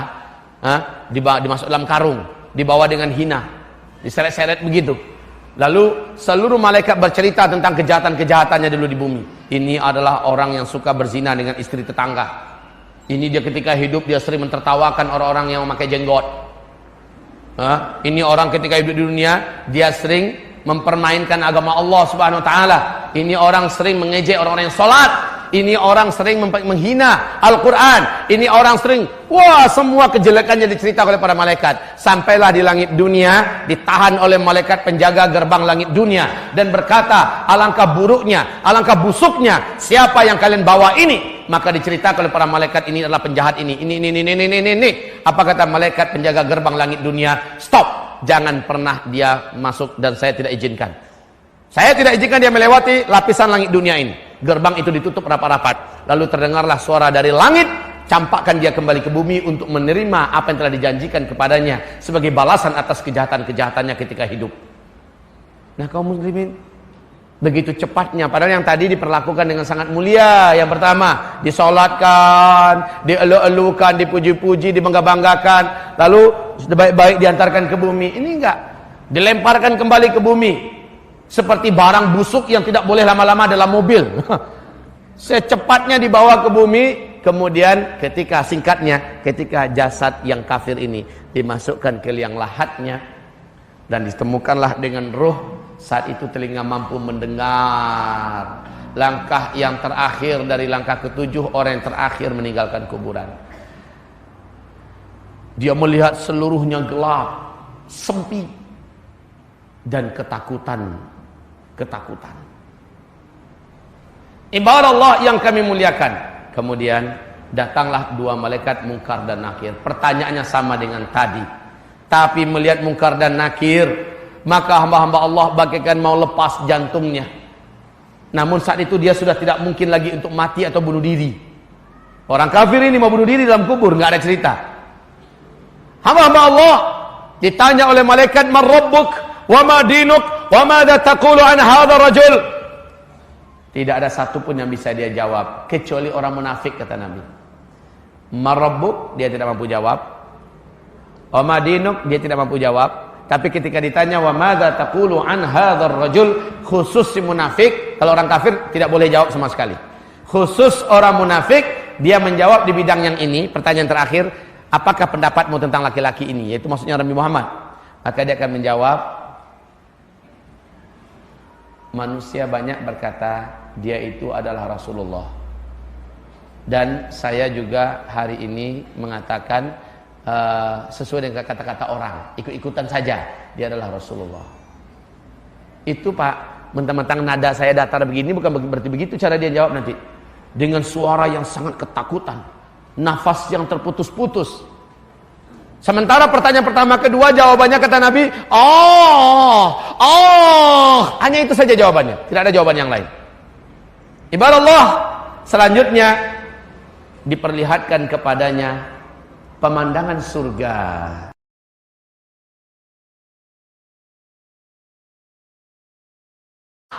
dimasuk dalam karung, dibawa dengan hina, diseret-seret begitu. Lalu seluruh malaikat bercerita tentang kejahatan-kejahatannya dulu di bumi. Ini adalah orang yang suka berzina dengan istri tetangga. Ini dia ketika hidup dia sering mentertawakan orang-orang yang memakai jenggot. Ini orang ketika hidup di dunia dia sering mempermainkan agama Allah Subhanahu wa taala. Ini orang sering mengejek orang-orang yang salat. Ini orang sering menghina Al-Quran. Ini orang sering, semua kejelekannya diceritakan oleh para malaikat. Sampailah di langit dunia, ditahan oleh malaikat penjaga gerbang langit dunia, dan berkata, alangkah buruknya, alangkah busuknya siapa yang kalian bawa ini. Maka diceritakan oleh para malaikat, ini adalah penjahat ini. Ini. Apa kata malaikat penjaga gerbang langit dunia? Stop, jangan pernah dia masuk dan saya tidak izinkan. Saya tidak izinkan dia melewati lapisan langit dunia ini. Gerbang itu ditutup rapat-rapat. Lalu terdengarlah suara dari langit, campakkan dia kembali ke bumi untuk menerima apa yang telah dijanjikan kepadanya sebagai balasan atas kejahatan-kejahatannya ketika hidup. Nah kaum muslimin, begitu cepatnya, padahal yang tadi diperlakukan dengan sangat mulia. Yang pertama, disolatkan, dielu-elukan, dipuji-puji, dibangga-banggakan, lalu baik-baik diantarkan ke bumi. Ini enggak, dilemparkan kembali ke bumi seperti barang busuk yang tidak boleh lama-lama dalam mobil. Secepatnya dibawa ke bumi. Kemudian ketika jasad yang kafir ini dimasukkan ke liang lahatnya dan ditemukanlah dengan ruh, saat itu telinga mampu mendengar langkah yang terakhir dari langkah ketujuh orang yang terakhir meninggalkan kuburan. Dia melihat seluruhnya gelap, sempit, dan ketakutan. Ibadah Allah yang kami muliakan. Kemudian datanglah dua malaikat Munkar dan Nakir. Pertanyaannya sama dengan tadi, tapi melihat Munkar dan Nakir, maka hamba-hamba Allah bagaikan mau lepas jantungnya. Namun saat itu dia sudah tidak mungkin lagi untuk mati atau bunuh diri. Orang kafir ini mau bunuh diri dalam kubur, nggak ada cerita. Hamba-hamba Allah ditanya oleh malaikat, "Man rabbuk wa ma dinuk wa madza taqulu an hadzal rajul?" Tidak ada satupun yang bisa dia jawab kecuali orang munafik, kata Nabi. Marabbuk, dia tidak mampu jawab. Wa ma dinuk, dia tidak mampu jawab. Tapi ketika ditanya wa madza taqulu an hadzal rajul, khusus si munafik, kalau orang kafir tidak boleh jawab sama sekali. Khusus orang munafik, dia menjawab di bidang yang ini. Pertanyaan terakhir, apakah pendapatmu tentang laki-laki ini? Yaitu maksudnya Nabi Muhammad. Maka dia akan menjawab, manusia banyak berkata dia itu adalah Rasulullah. Dan saya juga hari ini mengatakan sesuai dengan kata-kata orang, ikut-ikutan saja dia adalah Rasulullah. Itu Pak, mentang-mentang nada saya datar begini bukan berarti begitu cara dia jawab nanti. Dengan suara yang sangat ketakutan, nafas yang terputus-putus. Sementara pertanyaan pertama kedua jawabannya kata Nabi, hanya itu saja jawabannya, tidak ada jawaban yang lain. Ibarat Allah selanjutnya diperlihatkan kepadanya pemandangan surga.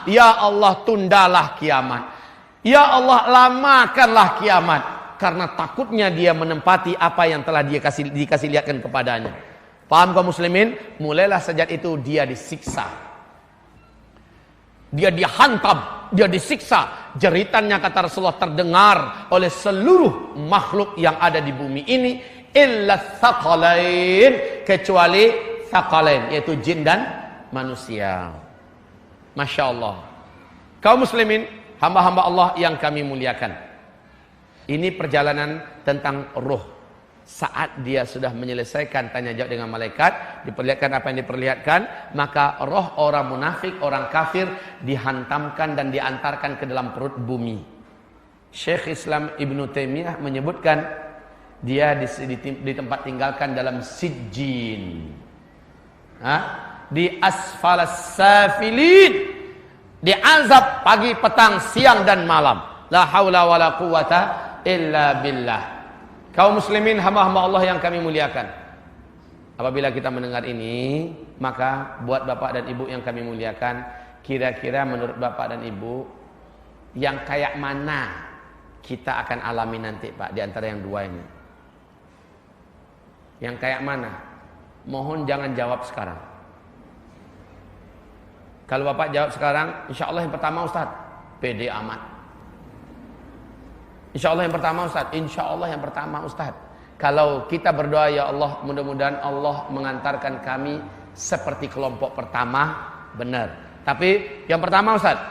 Ya Allah, tundalah kiamat. Ya Allah, lamakanlah kiamat. Karena takutnya dia menempati apa yang telah dikasih lihatkan kepadanya. Paham kaum muslimin? Mulailah sejak itu dia disiksa. Dia dihantam, dia disiksa. Jeritannya kata Rasulullah terdengar oleh seluruh makhluk yang ada di bumi ini. Illa tsaqalain, kecuali tsaqalain, yaitu jin dan manusia. Masya Allah. Kaum muslimin, hamba-hamba Allah yang kami muliakan, ini perjalanan tentang ruh. Saat dia sudah menyelesaikan tanya jawab dengan malaikat, diperlihatkan apa yang diperlihatkan, maka roh orang munafik, orang kafir dihantamkan dan diantarkan ke dalam perut bumi. Syekh Islam Ibn Taimiyah menyebutkan dia di tempat tinggalkan dalam sijjin, di asfalas safilin, diazab pagi, petang, siang dan malam. La haula wala quwata illa billah. Kaum muslimin, hamba-hamba Allah yang kami muliakan, apabila kita mendengar ini, maka buat bapak dan ibu yang kami muliakan, kira-kira menurut bapak dan ibu yang kayak mana kita akan alami nanti Pak, di antara yang dua ini? Yang kayak mana? Mohon jangan jawab sekarang. Kalau bapak jawab sekarang, insya Allah yang pertama Ustaz, pede amat. Insya Allah yang pertama Ustaz, insya Allah yang pertama Ustaz. Kalau kita berdoa, ya Allah, mudah-mudahan Allah mengantarkan kami seperti kelompok pertama, benar. Tapi yang pertama Ustaz,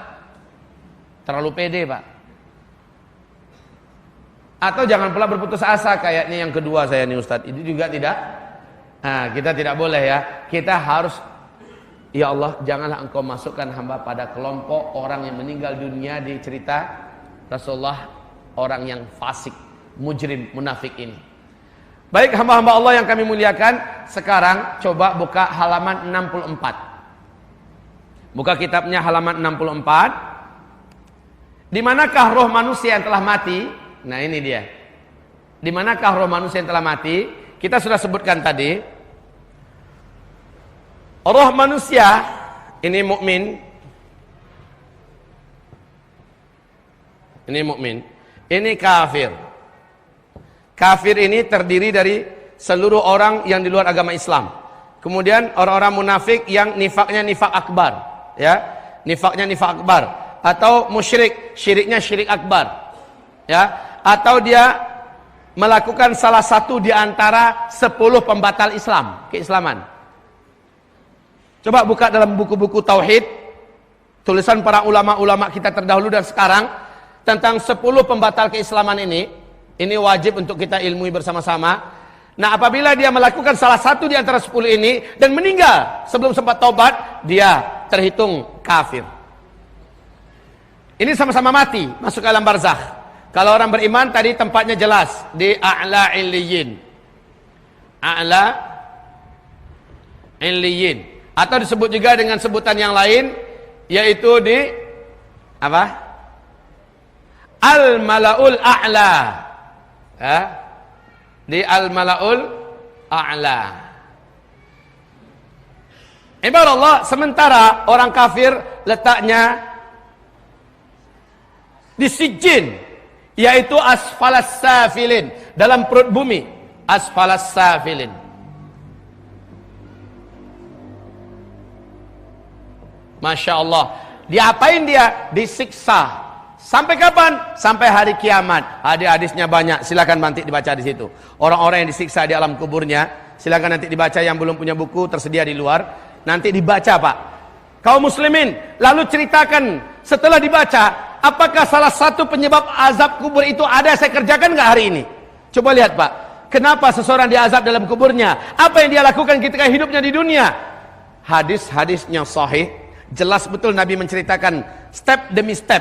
terlalu pede Pak. Atau jangan pula berputus asa kayaknya yang kedua saya nih Ustaz. Itu juga tidak. Nah, kita tidak boleh ya. Kita harus, ya Allah, janganlah engkau masukkan hamba pada kelompok orang yang meninggal dunia di cerita Rasulullah, orang yang fasik, mujrim, munafik ini. Baik hamba-hamba Allah yang kami muliakan, sekarang coba buka halaman 64. Buka kitabnya halaman 64. Di manakah roh manusia yang telah mati? Nah ini dia. Di manakah roh manusia yang telah mati? Kita sudah sebutkan tadi. Roh manusia ini mukmin. Ini mukmin. Ini kafir. Kafir ini terdiri dari seluruh orang yang di luar agama Islam. Kemudian orang-orang munafik yang nifaknya nifak akbar, ya. Nifaknya nifak akbar, atau musyrik, syiriknya syirik akbar. Ya, atau dia melakukan salah satu di antara 10 pembatal Islam, keislaman. Coba buka dalam buku-buku tauhid, tulisan para ulama-ulama kita terdahulu dan sekarang tentang 10 pembatal keislaman ini wajib untuk kita ilmui bersama-sama. Nah, apabila dia melakukan salah satu di antara 10 ini dan meninggal sebelum sempat taubat, dia terhitung kafir. Ini sama-sama mati, masuk ke alam barzakh. Kalau orang beriman tadi tempatnya jelas di a'la illiyin. A'la illiyin, atau disebut juga dengan sebutan yang lain, yaitu di apa? Al-malaul a'la. Ya? Di al-malaul a'la. Ibarat Allah, sementara orang kafir letaknya di sijjin. yaitu asfalas safilin, dalam perut bumi, asfalas safilin. Masya Allah. Diapain dia? Disiksa. Sampai kapan? Sampai hari kiamat. Hadis-hadisnya banyak, silakan nanti dibaca di situ. Orang-orang yang disiksa di alam kuburnya, silakan nanti dibaca. Yang belum punya buku tersedia di luar, nanti dibaca Pak. Kaum muslimin, lalu ceritakan setelah dibaca, apakah salah satu penyebab azab kubur itu ada saya kerjakan nggak hari ini? Coba lihat Pak, kenapa seseorang diazab dalam kuburnya? Apa yang dia lakukan ketika hidupnya di dunia? Hadis-hadisnya sahih, jelas betul Nabi menceritakan step demi step,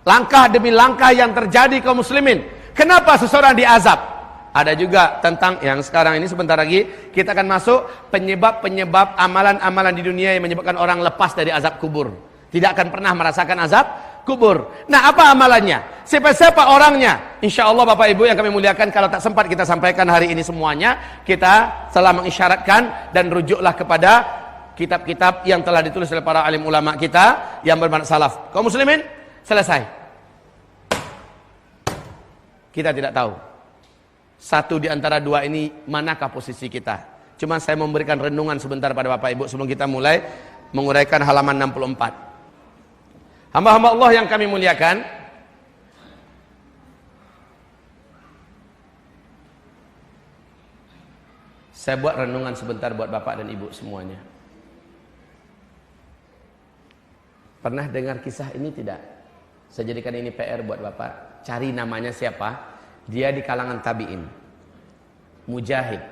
langkah demi langkah yang terjadi kaum muslimin. Kenapa seseorang diazab? Ada juga tentang yang sekarang ini, sebentar lagi kita akan masuk penyebab-penyebab amalan-amalan di dunia yang menyebabkan orang lepas dari azab kubur. Tidak akan pernah merasakan azab kubur. Nah, apa amalannya? Siapa-siapa orangnya? Insya Allah Bapak Ibu yang kami muliakan, kalau tak sempat kita sampaikan hari ini semuanya, kita telah mengisyaratkan dan rujuklah kepada kitab-kitab yang telah ditulis oleh para alim ulama kita yang bermanhaj salaf. Kaum muslimin, selesai. Kita tidak tahu satu di antara dua ini manakah posisi kita. Cuma saya memberikan renungan sebentar pada Bapak Ibu sebelum kita mulai menguraikan halaman 64. Hamba-hamba Allah yang kami muliakan, saya buat renungan sebentar buat Bapak dan Ibu semuanya. Pernah dengar kisah ini tidak? Saya jadikan ini PR buat Bapak. Cari namanya siapa? Dia di kalangan tabi'in, mujahid,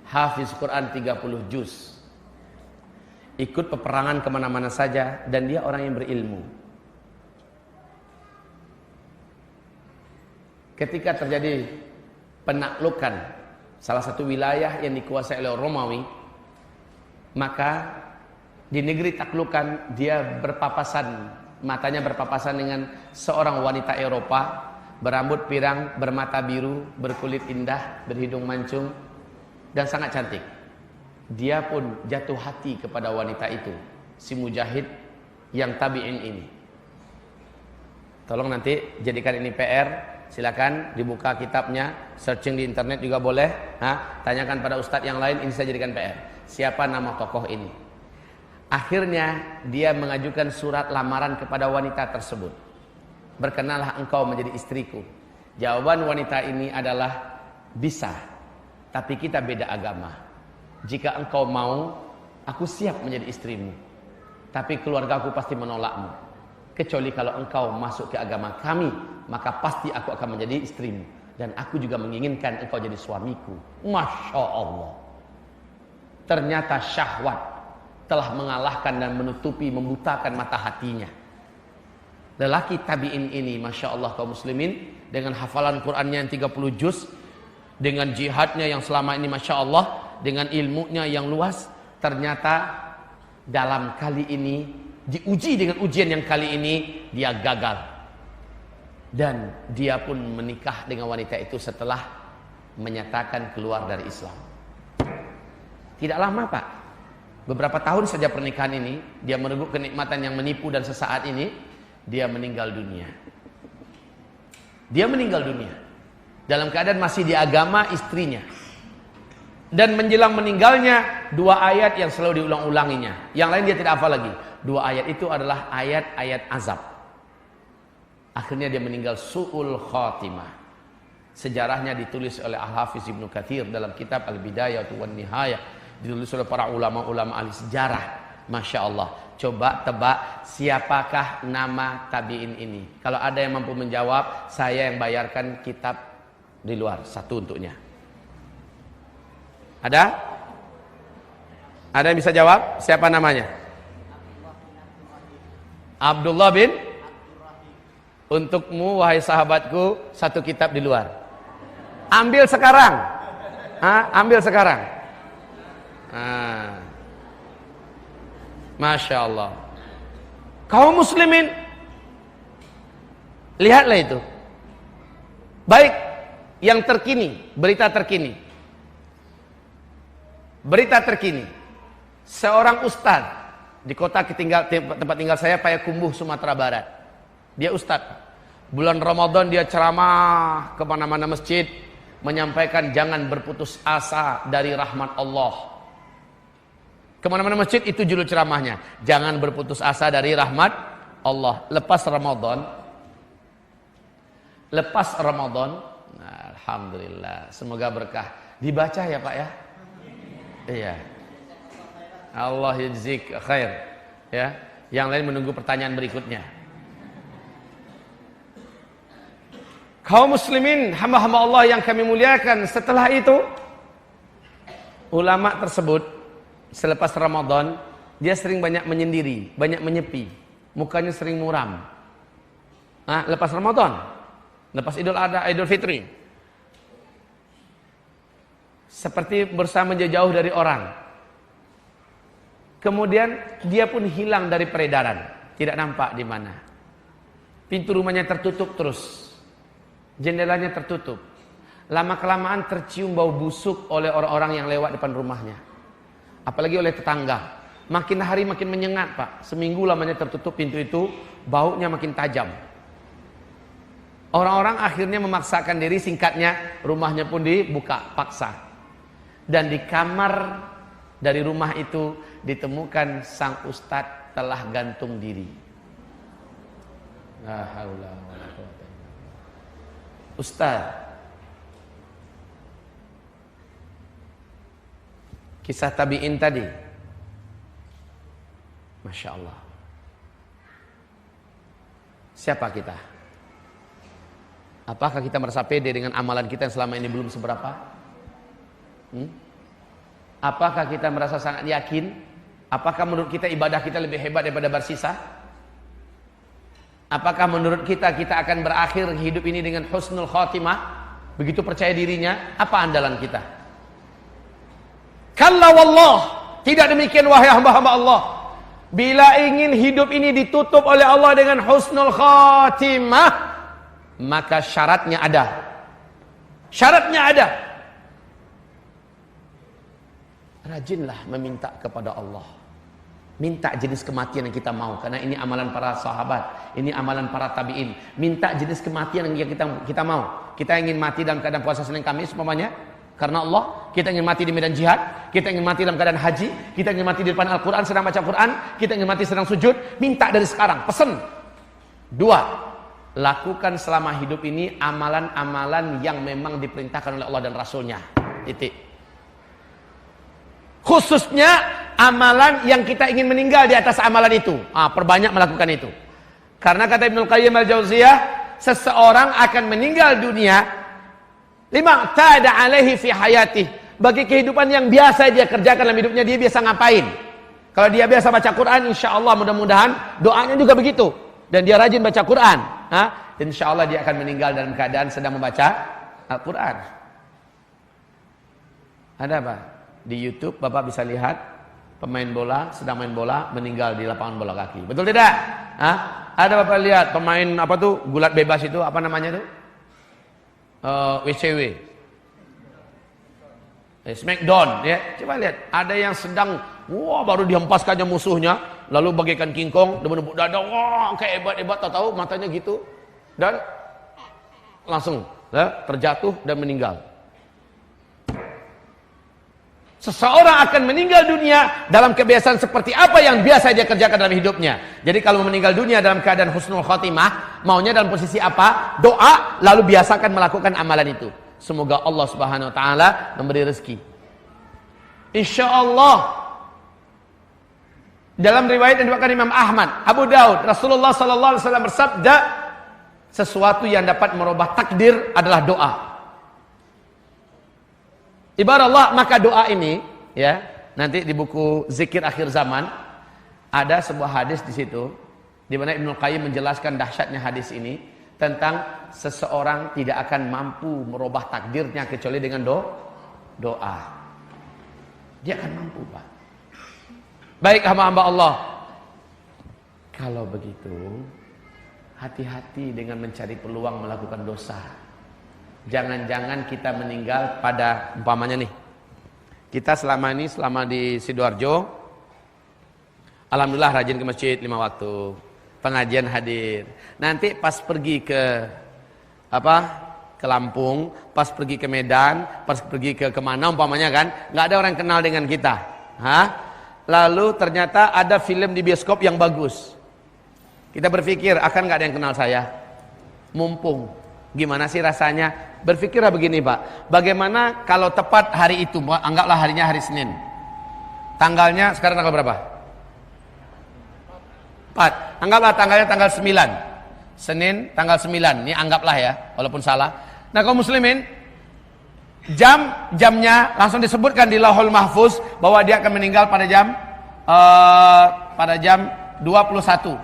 hafiz Quran 30 juz, ikut peperangan kemana-mana saja, dan dia orang yang berilmu. Ketika terjadi penaklukan salah satu wilayah yang dikuasai oleh Romawi, maka di negeri taklukan dia berpapasan, matanya berpapasan dengan seorang wanita Eropa, berambut pirang, bermata biru, berkulit indah, berhidung mancung, dan sangat cantik. Dia pun jatuh hati kepada wanita itu, si mujahid yang tabi'in ini. Tolong nanti jadikan ini PR, silakan dibuka kitabnya, searching di internet juga boleh. Tanyakan pada ustadz yang lain, ini saya jadikan PR. Siapa nama tokoh ini? Akhirnya dia mengajukan surat lamaran kepada wanita tersebut. Berkenallah engkau menjadi istriku. Jawaban wanita ini adalah, bisa, tapi kita beda agama. Jika engkau mau, aku siap menjadi istrimu, tapi keluargaku pasti menolakmu. Kecuali kalau engkau masuk ke agama kami, maka pasti aku akan menjadi istrimu, dan aku juga menginginkan engkau jadi suamiku. Masya Allah. Ternyata syahwat telah mengalahkan dan menutupi, membutakan mata hatinya. Lelaki tabi'in ini, Masya Allah kaum muslimin, dengan hafalan Qur'annya yang 30 juz, dengan jihadnya yang selama ini Masya Allah, dengan ilmunya yang luas, ternyata dalam kali ini, diuji dengan ujian yang kali ini, dia gagal. Dan dia pun menikah dengan wanita itu setelah menyatakan keluar dari Islam. Tidak lama Pak, beberapa tahun saja pernikahan ini, dia merebut kenikmatan yang menipu dan sesaat ini, dia meninggal dunia. Dia meninggal dunia dalam keadaan masih di agama istrinya. Dan menjelang meninggalnya, dua ayat yang selalu diulang-ulanginya. Yang lain dia tidak hafal lagi. Dua ayat itu adalah ayat-ayat azab. Akhirnya dia meninggal su'ul khatimah. Sejarahnya ditulis oleh Al-Hafiz Ibnu Katsir dalam kitab Al-Bidayah wan Nihayah. Ditulis oleh para ulama-ulama ahli sejarah. Masya Allah. Coba tebak siapakah nama tabi'in ini. Kalau ada yang mampu menjawab, saya yang bayarkan kitab di luar, satu untuknya. Ada? Ada yang bisa jawab? Siapa namanya? Abdullah bin? Untukmu wahai sahabatku, satu kitab di luar. Ambil sekarang. Ambil sekarang. Masya Allah. Kaum muslimin, lihatlah itu. Baik yang terkini, berita terkini. Berita terkini. Seorang ustaz di kota tempat tinggal saya, Payakumbuh, Sumatera Barat. Dia ustaz. Bulan Ramadan dia ceramah kemana-mana masjid, menyampaikan jangan berputus asa dari rahmat Allah. Kemana-mana masjid itu judul ceramahnya, jangan berputus asa dari rahmat Allah. Lepas Ramadan, nah, alhamdulillah, semoga berkah. Dibaca ya Pak ya. Iya. Allah yajzik khair. Ya, yang lain menunggu pertanyaan berikutnya. Kaum muslimin, hamba-hamba Allah yang kami muliakan, setelah itu ulama tersebut selepas Ramadan dia sering banyak menyendiri, banyak menyepi, mukanya sering muram. Nah, lepas Ramadan, lepas Idul Adha, Idul Fitri, seperti bersama jauh dari orang. Kemudian dia pun hilang dari peredaran, tidak nampak di mana. Pintu rumahnya tertutup terus. Jendelanya tertutup. Lama-kelamaan tercium bau busuk oleh orang-orang yang lewat depan rumahnya. Apalagi oleh tetangga. Makin hari makin menyengat Pak. Seminggu lamanya tertutup pintu itu, baunya makin tajam. Orang-orang akhirnya memaksakan diri, singkatnya rumahnya pun dibuka paksa. Dan di kamar dari rumah itu ditemukan sang ustadz telah gantung diri. La haula wala quwwata. Ustaz, kisah tabi'in tadi, Masya Allah. Siapa kita? Apakah kita merasa pede dengan amalan kita yang selama ini belum seberapa? Apakah kita merasa sangat yakin? Apakah menurut kita ibadah kita lebih hebat daripada bersisa? Apakah menurut kita akan berakhir hidup ini dengan husnul khatimah? Begitu percaya dirinya, apa andalan kita? Kalla wallah, tidak demikian wahai hamba-hamba Allah. Bila ingin hidup ini ditutup oleh Allah dengan husnul khatimah, maka syaratnya ada. Syaratnya ada. Rajinlah meminta kepada Allah. Minta jenis kematian yang kita mau, karena ini amalan para sahabat, ini amalan para tabi'in. Minta jenis kematian yang kita mau. Kita ingin mati dalam keadaan puasa Senin Kamis umpamanya karena Allah, kita ingin mati di medan jihad, kita ingin mati dalam keadaan haji, kita ingin mati di depan Al-Qur'an sedang baca Quran, kita ingin mati sedang sujud. Minta dari sekarang, pesen. 2, lakukan selama hidup ini amalan-amalan yang memang diperintahkan oleh Allah dan Rasulnya. Titik. Khususnya amalan yang kita ingin meninggal di atas amalan itu. Perbanyak melakukan itu. Karena kata Ibnu Qayyim al-Jauziyah, seseorang akan meninggal dunia lima tada alaihi fi hayatih, bagi kehidupan yang biasa dia kerjakan dalam hidupnya. Dia biasa ngapain? Kalau dia biasa baca Quran, insya Allah mudah-mudahan doanya juga begitu. Dan dia rajin baca Quran, insya Allah dia akan meninggal dalam keadaan sedang membaca Al-Quran. Ada apa? Di YouTube Bapak bisa lihat pemain bola sedang main bola meninggal di lapangan bola kaki. Betul tidak? Ada Bapak lihat pemain apa tuh gulat bebas itu, apa namanya tuh? WCW. Smackdown ya. Coba lihat, ada yang sedang baru dihempaskannya musuhnya, lalu bagaikan King Kong, menepuk dada, kayak hebat-hebat, tahu matanya gitu dan langsung terjatuh dan meninggal. Seseorang akan meninggal dunia dalam kebiasaan seperti apa yang biasa dia kerjakan dalam hidupnya. Jadi kalau meninggal dunia dalam keadaan husnul khotimah, maunya dalam posisi apa? Doa, lalu biasakan melakukan amalan itu. Semoga Allah Subhanahu wa taala memberi rezeki. Insyaallah. Dalam riwayat yang diriwayatkan Imam Ahmad, Abu Daud, Rasulullah sallallahu alaihi wasallam bersabda, sesuatu yang dapat merubah takdir adalah doa. Ibarat Allah, maka doa ini ya, nanti di buku Zikir Akhir Zaman ada sebuah hadis di situ di mana Ibnu Qayyim menjelaskan dahsyatnya hadis ini tentang seseorang tidak akan mampu merubah takdirnya kecuali dengan doa. Dia akan mampu, Pak. Baik hamba-hamba Allah. Kalau begitu, hati-hati dengan mencari peluang melakukan dosa. Jangan-jangan kita meninggal pada umpamanya nih. Kita selama di Sidoarjo, alhamdulillah rajin ke masjid 5 waktu. pengajian hadir. Nanti pas pergi ke ke Lampung, pas pergi ke Medan, pas pergi ke kemana umpamanya kan, nggak ada orang yang kenal dengan kita. Lalu ternyata ada film di bioskop yang bagus. Kita berpikir akan nggak ada yang kenal saya. Mumpung, gimana sih rasanya? Berpikirlah begini Pak, bagaimana kalau tepat hari itu, anggaplah harinya hari Senin. Tanggalnya sekarang tanggal berapa? 4. Anggaplah tanggalnya tanggal 9. Senin tanggal 9. Ini anggaplah ya, walaupun salah. Nah, kaum muslimin, jamnya langsung disebutkan di Lauhul Mahfuz bahwa dia akan meninggal pada jam 21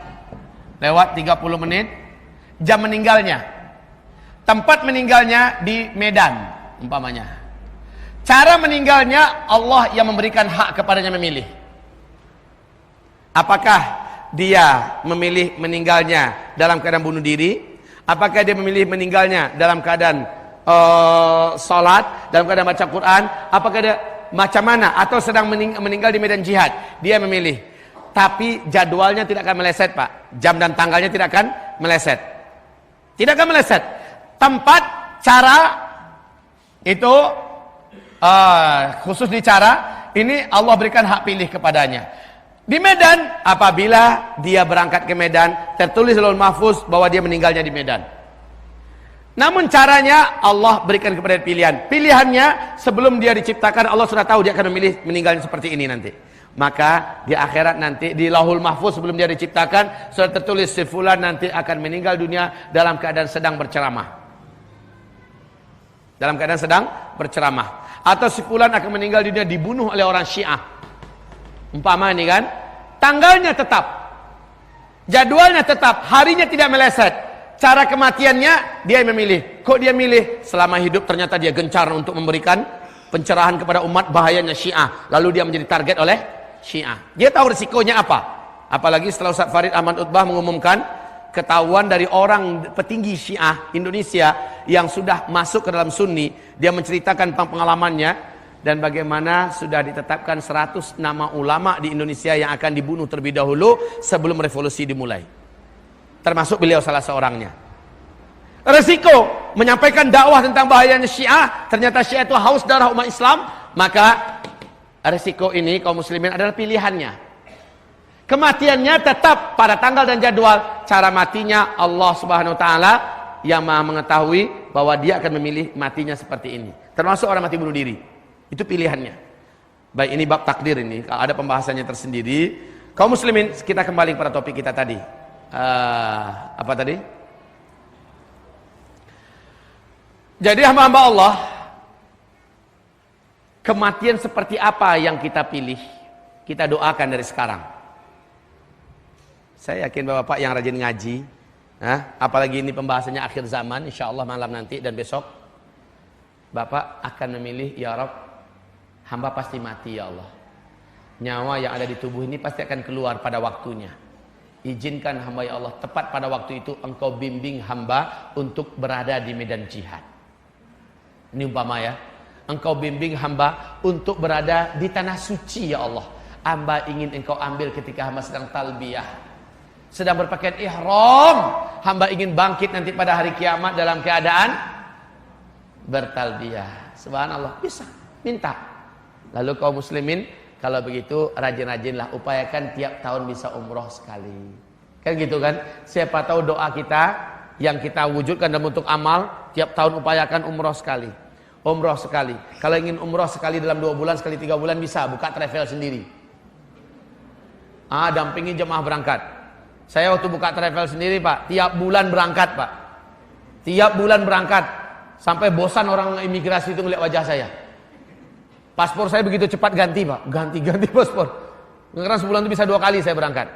lewat 30 menit. Jam meninggalnya, tempat meninggalnya di Medan umpamanya. Cara meninggalnya Allah yang memberikan hak kepadanya memilih. Apakah dia memilih meninggalnya dalam keadaan bunuh diri? Apakah dia memilih meninggalnya dalam keadaan salat, dalam keadaan baca Quran? Apakah dia macam mana? Atau sedang meninggal di medan jihad? Dia memilih. Tapi jadwalnya tidak akan meleset Pak. Jam dan tanggalnya tidak akan meleset. Tidak akan meleset. Tempat, cara itu khusus di cara ini Allah berikan hak pilih kepadanya. Di Medan, apabila dia berangkat ke Medan, tertulis dalam Mahfuz bahwa dia meninggalnya di Medan. Namun caranya Allah berikan kepada pilihan. Pilihannya sebelum dia diciptakan Allah sudah tahu dia akan memilih meninggalnya seperti ini nanti. Maka di akhirat nanti di Lauhul Mahfuz sebelum dia diciptakan sudah tertulis si fulan nanti akan meninggal dunia dalam keadaan sedang berceramah. Dalam keadaan sedang berceramah. Atau si fulan akan meninggal dunia dibunuh oleh orang Syiah. Umpama ini kan, tanggalnya tetap, jadwalnya tetap, harinya tidak meleset. Cara kematiannya dia yang memilih. Kok dia milih? Selama hidup ternyata dia gencar untuk memberikan pencerahan kepada umat bahayanya Syiah. Lalu dia menjadi target oleh Syiah. Dia tahu risikonya apa. Apalagi setelah Ustaz Farid Ahmad Utbah mengumumkan ketahuan dari orang petinggi Syiah Indonesia yang sudah masuk ke dalam Sunni, dia menceritakan pengalamannya dan bagaimana sudah ditetapkan 100 nama ulama di Indonesia yang akan dibunuh terlebih dahulu sebelum revolusi dimulai. Termasuk beliau salah seorangnya. Resiko menyampaikan dakwah tentang bahayanya Syiah, ternyata Syiah itu haus darah umat Islam, maka resiko ini kaum muslimin adalah pilihannya. Kematiannya tetap pada tanggal dan jadwal, cara matinya Allah Subhanahu wa taala yang Maha mengetahui bahwa dia akan memilih matinya seperti ini. Termasuk orang mati bunuh diri. Itu pilihannya. Baik, ini bab takdir ini. Ada pembahasannya tersendiri. Kaum muslimin, kita kembali pada topik kita tadi. Apa tadi? Jadi hamba-hamba Allah, kematian seperti apa yang kita pilih? Kita doakan dari sekarang. Saya yakin Bapak yang rajin ngaji, apalagi ini pembahasannya akhir zaman, insya Allah malam nanti dan besok, Bapak akan memilih, ya Rabb, hamba pasti mati ya Allah. Nyawa yang ada di tubuh ini pasti akan keluar pada waktunya. Izinkan hamba ya Allah, tepat pada waktu itu engkau bimbing hamba untuk berada di medan jihad. Ini umpama ya, engkau bimbing hamba untuk berada di tanah suci ya Allah. Hamba ingin engkau ambil ketika hamba sedang talbiyah, sedang berpakaian ihram. Hamba ingin bangkit nanti pada hari kiamat dalam keadaan bertalbiyah. Subhanallah, bisa, minta. Lalu kaum muslimin, kalau begitu rajin-rajinlah, upayakan tiap tahun bisa umroh sekali. Kan gitu kan? Siapa tahu doa kita yang kita wujudkan dalam bentuk amal, tiap tahun upayakan umroh sekali. Umroh sekali. Kalau ingin umroh sekali dalam 2 bulan, sekali 3 bulan bisa, buka travel sendiri. Dampingi jemaah berangkat. Saya waktu buka travel sendiri Pak, tiap bulan berangkat Pak. Tiap bulan berangkat. Sampai bosan orang imigrasi itu melihat wajah saya. Paspor saya begitu cepat ganti Pak. Ganti paspor. Karena sebulan itu bisa 2 kali saya berangkat.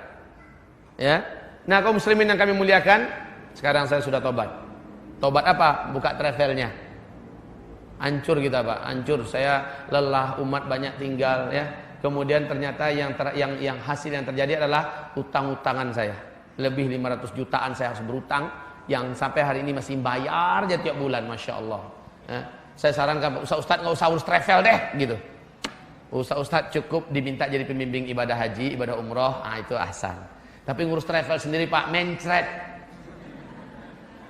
Ya. Nah kaum muslimin yang kami muliakan, sekarang saya sudah tobat. Tobat apa? Buka travelnya. Hancur kita Pak, hancur. Saya lelah, umat banyak tinggal ya. Kemudian ternyata yang hasil yang terjadi adalah utang-utangan saya. Lebih 500 jutaan saya harus berutang, yang sampai hari ini masih bayar aja tiap bulan, Masya Allah. Saya sarankan Ustaz nggak usah urus travel deh, gitu. Ustaz cukup diminta jadi pembimbing ibadah haji, ibadah umroh, itu ahsan. Tapi ngurus travel sendiri Pak, mencret.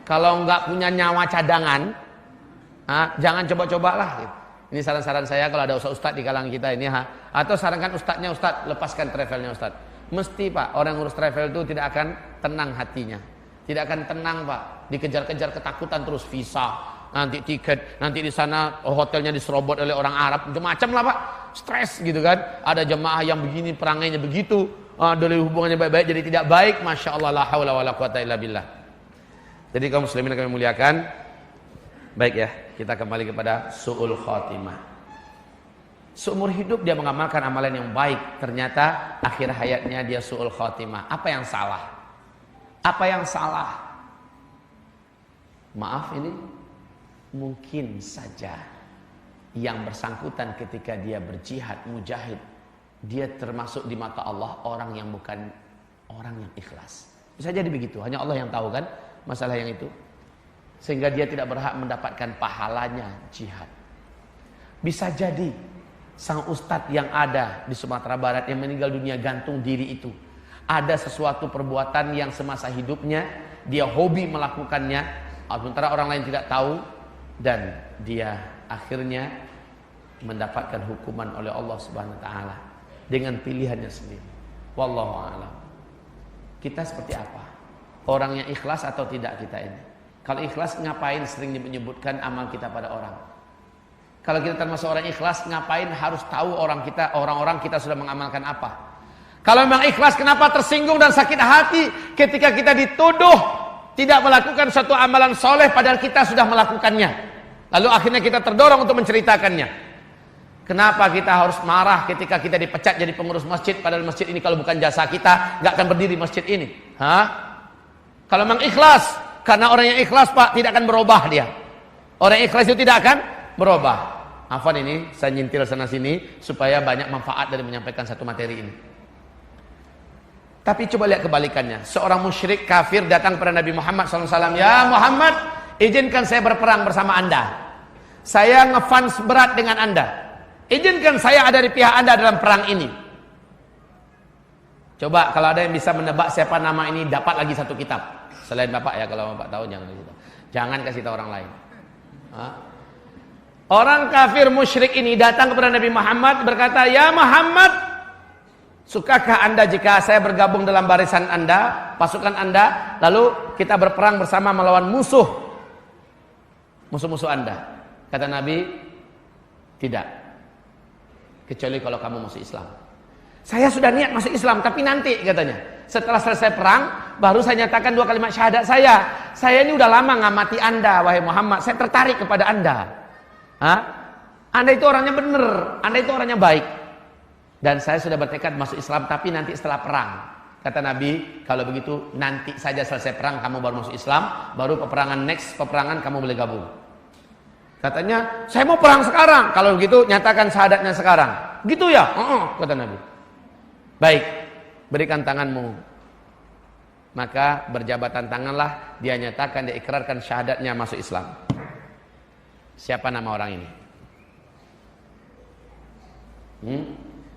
Kalau nggak punya nyawa cadangan, jangan coba-cobalah. Gitu. Ini saran-saran saya kalau ada ustaz di kalangan kita ini, atau sarankan ustadznya, Ustaz lepaskan travelnya Ustaz. Mesti Pak, orang ngurus travel itu tidak akan tenang hatinya, tidak akan tenang Pak. Dikejar-kejar ketakutan terus, visa, nanti tiket, nanti di sana hotelnya diserobot oleh orang Arab, macam-macam lah Pak. Stres gitu kan. Ada jemaah yang begini, perangainya begitu, dari hubungannya baik-baik jadi tidak baik. Masya Allah, la haula wala quwata illa billah. Jadi kaum muslimin yang kami muliakan, baik ya, kita kembali kepada su'ul khatimah. Seumur hidup dia mengamalkan amalan yang baik, ternyata akhir hayatnya dia su'ul khatimah. Apa yang salah? Apa yang salah? Maaf, ini mungkin saja yang bersangkutan ketika dia berjihad, mujahid, dia termasuk di mata Allah orang yang bukan orang yang ikhlas. Bisa jadi begitu, hanya Allah yang tahu kan masalah yang itu. Sehingga dia tidak berhak mendapatkan pahalanya jihad. Bisa jadi sang ustadz yang ada di Sumatera Barat yang meninggal dunia gantung diri itu, ada sesuatu perbuatan yang semasa hidupnya dia hobi melakukannya, sementara orang lain tidak tahu, dan dia akhirnya mendapatkan hukuman oleh Allah Subhanahu wa taala dengan pilihannya sendiri. Wallahu a'lam. Kita seperti apa? Orang yang ikhlas atau tidak kita ini? Kalau ikhlas, ngapain sering menyebutkan amal kita pada orang? Kalau kita termasuk orang ikhlas, ngapain harus tahu orang-orang kita sudah mengamalkan apa? Kalau memang ikhlas, kenapa tersinggung dan sakit hati ketika kita dituduh tidak melakukan suatu amalan soleh padahal kita sudah melakukannya? Lalu akhirnya kita terdorong untuk menceritakannya. Kenapa kita harus marah ketika kita dipecat jadi pengurus masjid, padahal masjid ini kalau bukan jasa kita nggak akan berdiri masjid ini? Kalau memang ikhlas, karena orang yang ikhlas Pak tidak akan berubah dia. Orang yang ikhlas itu tidak akan berubah. Afwan, ini saya nyintil sana sini supaya banyak manfaat dari menyampaikan satu materi ini. Tapi coba lihat kebalikannya. Seorang musyrik kafir datang kepada Nabi Muhammad SAW. Ya Muhammad, izinkan saya berperang bersama Anda. Saya ngefans berat dengan Anda. Izinkan saya ada di pihak Anda dalam perang ini. Coba kalau ada yang bisa menebak siapa nama ini, dapat lagi satu kitab. Selain Bapak ya, kalau Bapak tahu jangan kasih tahu. Jangan kasih tahu orang lain. Orang kafir musyrik ini datang kepada Nabi Muhammad berkata, "Ya Muhammad, sukakah Anda jika saya bergabung dalam barisan Anda, pasukan Anda, lalu kita berperang bersama melawan musuh-musuh Anda?" Kata Nabi, "Tidak. Kecuali kalau kamu masuk Islam." "Saya sudah niat masuk Islam, tapi nanti," katanya. "Setelah selesai perang, baru saya nyatakan 2 kalimat syahadat saya. Saya ini udah lama ngamati Anda, wahai Muhammad. Saya tertarik kepada Anda. Anda itu orangnya benar, Anda itu orangnya baik. Dan saya sudah bertekad masuk Islam, tapi nanti setelah perang." Kata Nabi, "Kalau begitu nanti saja selesai perang kamu baru masuk Islam, baru peperangan kamu boleh gabung." Katanya, "Saya mau perang sekarang." "Kalau begitu nyatakan syahadatnya sekarang." "Gitu ya?" Kata Nabi. "Baik, berikan tanganmu." Maka berjabatan tanganlah, dia nyatakan, dia ikrarkan syahadatnya masuk Islam. Siapa nama orang ini?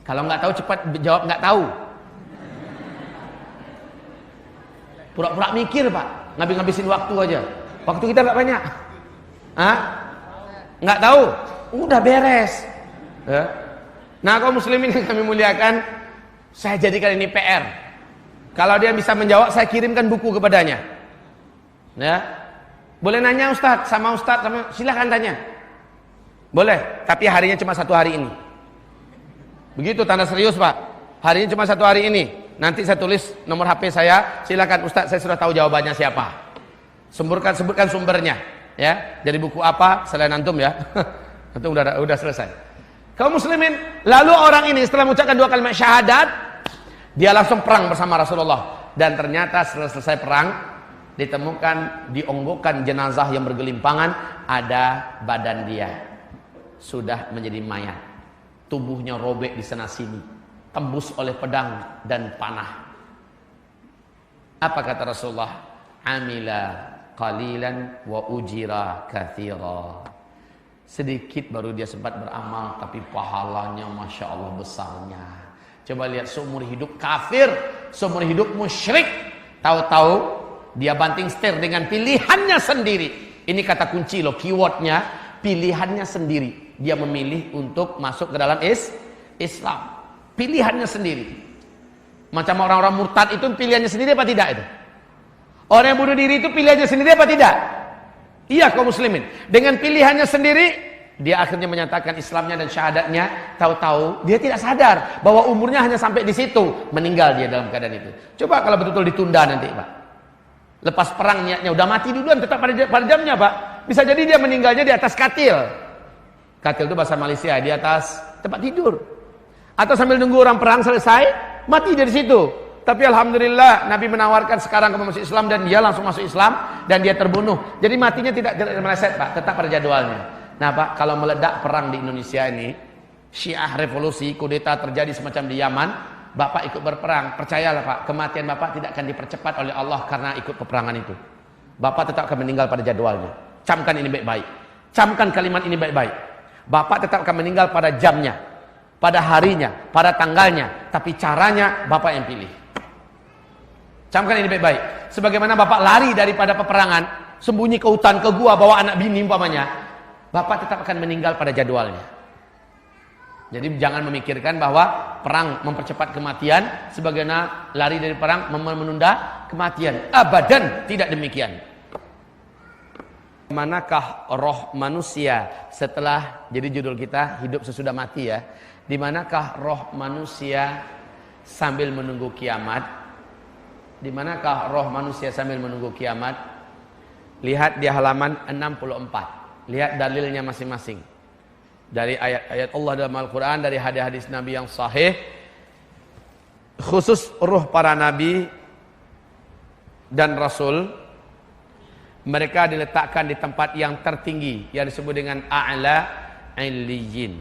Kalau nggak tahu cepat jawab nggak tahu. Pura-pura mikir Pak, ngabisin waktu aja. Waktu kita nggak banyak. Nggak tahu? Udah beres. Nah, kaum muslimin yang kami muliakan, saya jadikan ini PR. Kalau dia bisa menjawab, saya kirimkan buku kepadanya. Ya. Boleh nanya Ustadz, sama silakan tanya. Boleh, tapi harinya cuma 1 hari ini. Begitu tanda serius Pak. Harinya cuma 1 hari ini. Nanti saya tulis nomor HP saya, silakan Ustadz, saya sudah tahu jawabannya siapa. Sebutkan sumbernya, ya. Dari buku apa? Selain antum ya. Antum udah selesai. Kaum muslimin, lalu orang ini setelah mengucapkan 2 kalimat syahadat, dia langsung perang bersama Rasulullah. Dan ternyata setelah selesai perang, ditemukan dionggokan jenazah yang bergelimpangan, ada badan dia sudah menjadi mayat, tubuhnya robek di sana sini, tembus oleh pedang dan panah. Apa kata Rasulullah? Amila qalilan wa ujira katsira. Sedikit baru dia sempat beramal, tapi pahalanya Masya Allah besarnya. Coba lihat, seumur hidup kafir seumur hidup musyrik. Tahu-tahu dia banting setir dengan pilihannya sendiri. Ini kata kunci loh, keywordnya pilihannya sendiri. Dia memilih untuk masuk ke dalam Islam. Pilihannya sendiri. Macam orang-orang murtad itu pilihannya sendiri apa tidak itu? Orang yang bunuh diri itu pilihannya sendiri apa tidak? Iya kaum muslimin. Dengan pilihannya sendiri, dia akhirnya menyatakan Islamnya dan syahadatnya. Tahu-tahu dia tidak sadar bahwa umurnya hanya sampai di situ. Meninggal dia dalam keadaan itu. Coba kalau betul-betul ditunda nanti Pak. Lepas perang niatnya udah mati duluan, tetap pada jamnya Pak. Bisa jadi dia meninggalnya di atas katil. Katil itu bahasa Malaysia, di atas tempat tidur. Atau sambil nunggu orang perang selesai, mati dari situ. Tapi alhamdulillah Nabi menawarkan sekarang kamu masuk Islam, dan dia langsung masuk Islam dan dia terbunuh. Jadi matinya tidak meleset Pak, tetap pada jadwalnya. Nah Pak, kalau meledak perang di Indonesia ini, Syiah revolusi, kudeta terjadi semacam di Yaman, Bapak ikut berperang, percayalah Pak, kematian Bapak tidak akan dipercepat oleh Allah karena ikut peperangan itu. Bapak tetap akan meninggal pada jadwalnya. Camkan ini baik-baik. Camkan kalimat ini baik-baik. Bapak tetap akan meninggal pada jamnya, pada harinya, pada tanggalnya, tapi caranya Bapak yang pilih. Camkan ini baik-baik. Sebagaimana Bapak lari daripada peperangan, sembunyi ke hutan, ke gua, bawa anak bini umpamanya, Bapak tetap akan meninggal pada jadwalnya. Jadi jangan memikirkan bahwa perang mempercepat kematian, sebagaimana lari dari perang menunda kematian. Abadan tidak demikian. Manakah roh manusia setelah, jadi judul kita hidup sesudah mati ya. Di manakah roh manusia sambil menunggu kiamat? Di manakah roh manusia sambil menunggu kiamat? Lihat di halaman 64. Lihat dalilnya masing-masing. Dari ayat-ayat Allah dalam Al-Quran, dari hadis-hadis Nabi yang sahih, khusus ruh para Nabi dan Rasul, mereka diletakkan di tempat yang tertinggi, yang disebut dengan A'la Illiyin.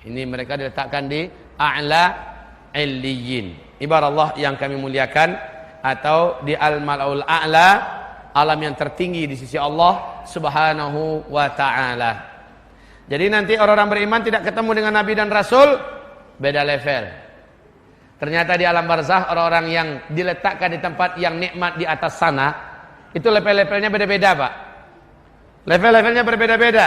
Ini mereka diletakkan di A'la Illiyin. Ibarat Allah yang kami muliakan, atau di Al-Mal'ul A'la, alam yang tertinggi di sisi Allah Subhanahu wa ta'ala. Jadi nanti orang-orang beriman tidak ketemu dengan Nabi dan Rasul, beda level. Ternyata di alam barzah, orang-orang yang diletakkan di tempat yang nikmat di atas sana, itu level-levelnya beda-beda Pak. Level-levelnya berbeda-beda.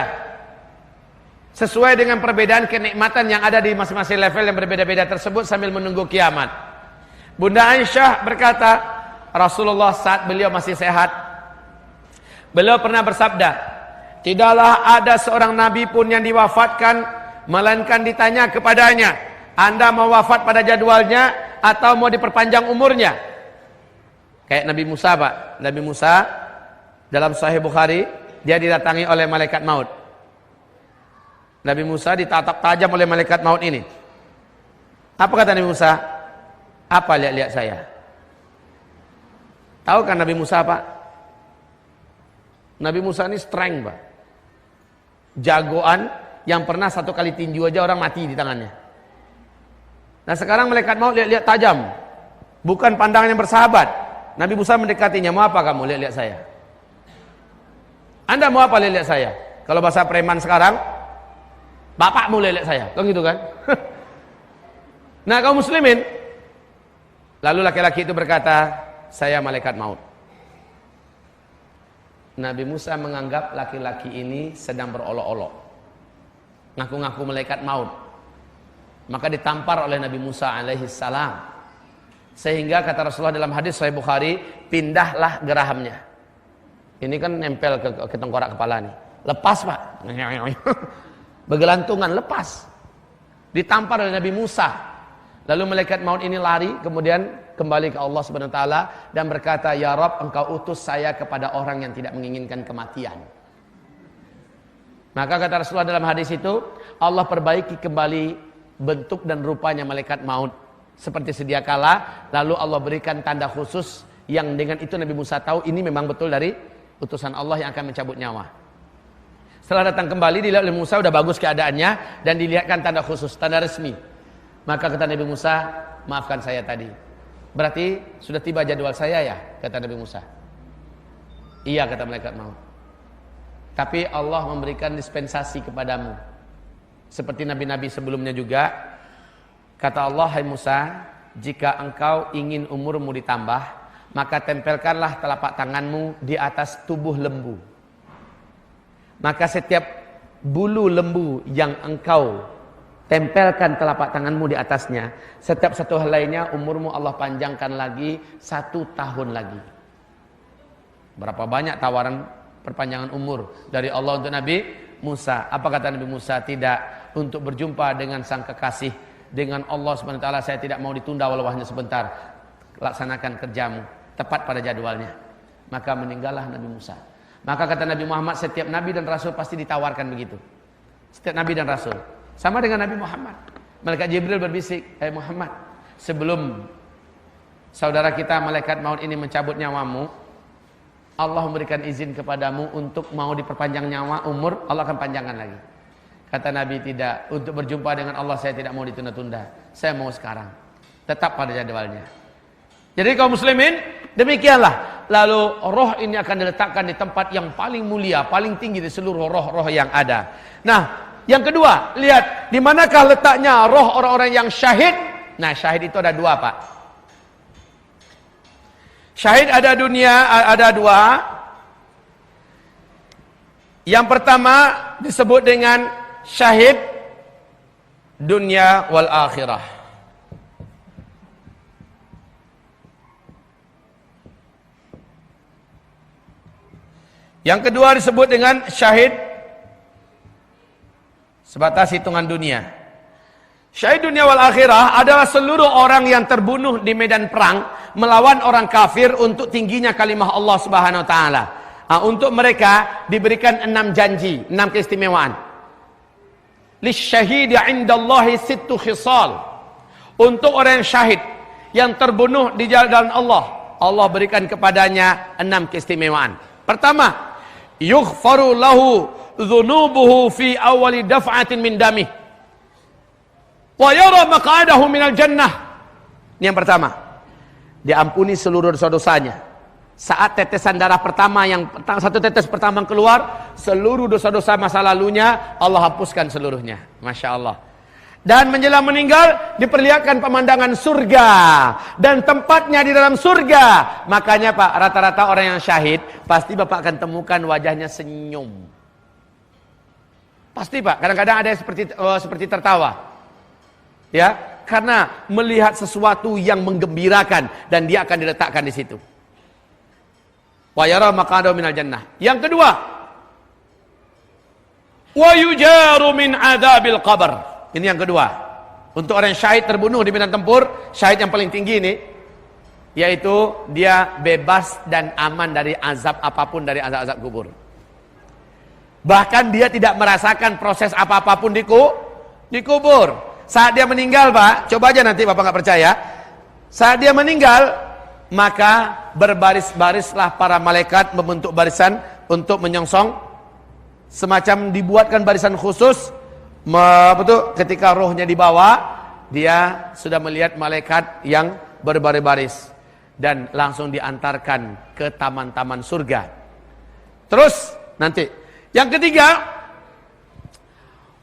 Sesuai dengan perbedaan kenikmatan yang ada di masing-masing level yang berbeda-beda tersebut sambil menunggu kiamat. Bunda Aisyah berkata, Rasulullah saat beliau masih sehat, beliau pernah bersabda, tidaklah ada seorang nabi pun yang diwafatkan melainkan ditanya kepadanya, Anda mau wafat pada jadwalnya atau mau diperpanjang umurnya? Kayak Nabi Musa Pak. Nabi Musa dalam Sahih Bukhari, dia didatangi oleh malaikat maut. Nabi Musa ditatap tajam oleh malaikat maut ini. Apa kata Nabi Musa? Apa lihat-lihat saya? Tahu kan Nabi Musa Pak? Nabi Musa ini strength Pak. Jagoan yang pernah satu kali tinju aja orang mati di tangannya. Nah sekarang malaikat maut lihat-lihat tajam, bukan pandangan yang bersahabat. Nabi Musa mendekatinya, mau apa kamu lihat-lihat saya? Anda mau apa lihat-lihat saya? Kalau bahasa preman sekarang, bapakmu lihat-lihat saya, kan gitu kan? Nah kaum muslimin, lalu laki-laki itu berkata, saya malaikat maut. Nabi Musa menganggap laki-laki ini sedang berolok-olok, ngaku-ngaku malaikat maut. Maka ditampar oleh Nabi Musa alaihissalam. Sehingga kata Rasulullah dalam hadis Sahih Bukhari, pindahlah gerahamnya. Ini kan nempel ke tengkorak kepala nih. Lepas Pak. Bergelantungan, lepas. Ditampar oleh Nabi Musa. Lalu malaikat maut ini lari, kemudian kembali ke Allah Subhanahu wa taala dan berkata, "Ya Rabb, Engkau utus saya kepada orang yang tidak menginginkan kematian." Maka kata Rasulullah dalam hadis itu, Allah perbaiki kembali bentuk dan rupanya malaikat maut seperti sedia kala, lalu Allah berikan tanda khusus yang dengan itu Nabi Musa tahu ini memang betul dari utusan Allah yang akan mencabut nyawa. Setelah datang kembali, dilihat oleh Musa udah bagus keadaannya dan dilihatkan tanda khusus, tanda resmi. Maka kata Nabi Musa, maafkan saya tadi. Berarti sudah tiba jadwal saya ya, kata Nabi Musa. Iya, kata malaikat maut. Tapi Allah memberikan dispensasi kepadamu. Seperti nabi-nabi sebelumnya juga. Kata Allah, hai Musa, jika engkau ingin umurmu ditambah, maka tempelkanlah telapak tanganmu di atas tubuh lembu. Maka setiap bulu lembu yang engkau tempelkan telapak tanganmu di atasnya, setiap satu helainnya umurmu Allah panjangkan lagi 1 tahun lagi. Berapa banyak tawaran perpanjangan umur dari Allah untuk Nabi Musa. Apa kata Nabi Musa? Tidak, untuk berjumpa dengan sang kekasih, dengan Allah SWT, saya tidak mau ditunda walau hanya sebentar. Laksanakan kerjamu tepat pada jadwalnya. Maka meninggallah Nabi Musa. Maka kata Nabi Muhammad, setiap Nabi dan Rasul pasti ditawarkan begitu. Setiap Nabi dan Rasul. Sama dengan Nabi Muhammad. Malaikat Jibril berbisik, Muhammad, sebelum saudara kita malaikat maut ini mencabut nyawamu, Allah memberikan izin kepadamu untuk mau diperpanjang nyawa, umur, Allah akan panjangkan lagi. Kata Nabi, tidak, untuk berjumpa dengan Allah saya tidak mau ditunda-tunda. Saya mau sekarang. Tetap pada jadwalnya. Jadi kaum muslimin, demikianlah. Lalu roh ini akan diletakkan di tempat yang paling mulia, paling tinggi di seluruh roh-roh yang ada. Nah, yang kedua, lihat di manakah letaknya roh orang-orang yang syahid. Nah, syahid itu ada 2, Pak. Syahid ada ada 2. Yang pertama disebut dengan syahid dunia wal akhirah. Yang kedua disebut dengan syahid sebatas hitungan dunia. Syahid dunia wal akhirah adalah seluruh orang yang terbunuh di medan perang melawan orang kafir untuk tingginya kalimah Allah Subhanahu wa taala. Untuk mereka diberikan 6 janji, 6 keistimewaan. Lisyahidi 'indallahi 6 khisal. Untuk orang yang syahid yang terbunuh di jalan Allah, Allah berikan kepadanya 6 keistimewaan. Pertama, yughfaru lahu dzunubuhu fi awali daf'atin min damih wa yara maq'adahu minal jannah. Ini yang pertama. Diampuni seluruh dosa-dosanya. Saat tetesan darah pertama, satu tetes pertama keluar, seluruh dosa-dosa masa lalunya Allah hapuskan seluruhnya. Masya Allah. Dan menjelang meninggal diperlihatkan pemandangan surga dan tempatnya di dalam surga. Makanya Pak, rata-rata orang yang syahid pasti Bapak akan temukan wajahnya senyum. Pasti Pak, kadang-kadang ada yang seperti tertawa. Ya, karena melihat sesuatu yang menggembirakan dan dia akan diletakkan di situ. Wa yara maq'adahu minal jannah. Yang kedua, wa yujaru min adzabil qabr. Ini yang kedua. Untuk orang syahid terbunuh di medan tempur, syahid yang paling tinggi ini, yaitu dia bebas dan aman dari azab apapun, dari azab-azab kubur. Bahkan dia tidak merasakan proses apa-apun di kubur. Saat dia meninggal Pak, coba aja nanti Bapak nggak percaya. Saat dia meninggal, maka berbaris-barislah para malaikat membentuk barisan untuk menyongsong. Semacam dibuatkan barisan khusus. Betul, ketika rohnya dibawa, dia sudah melihat malaikat yang berbaris-baris dan langsung diantarkan ke taman-taman surga. Terus nanti yang ketiga,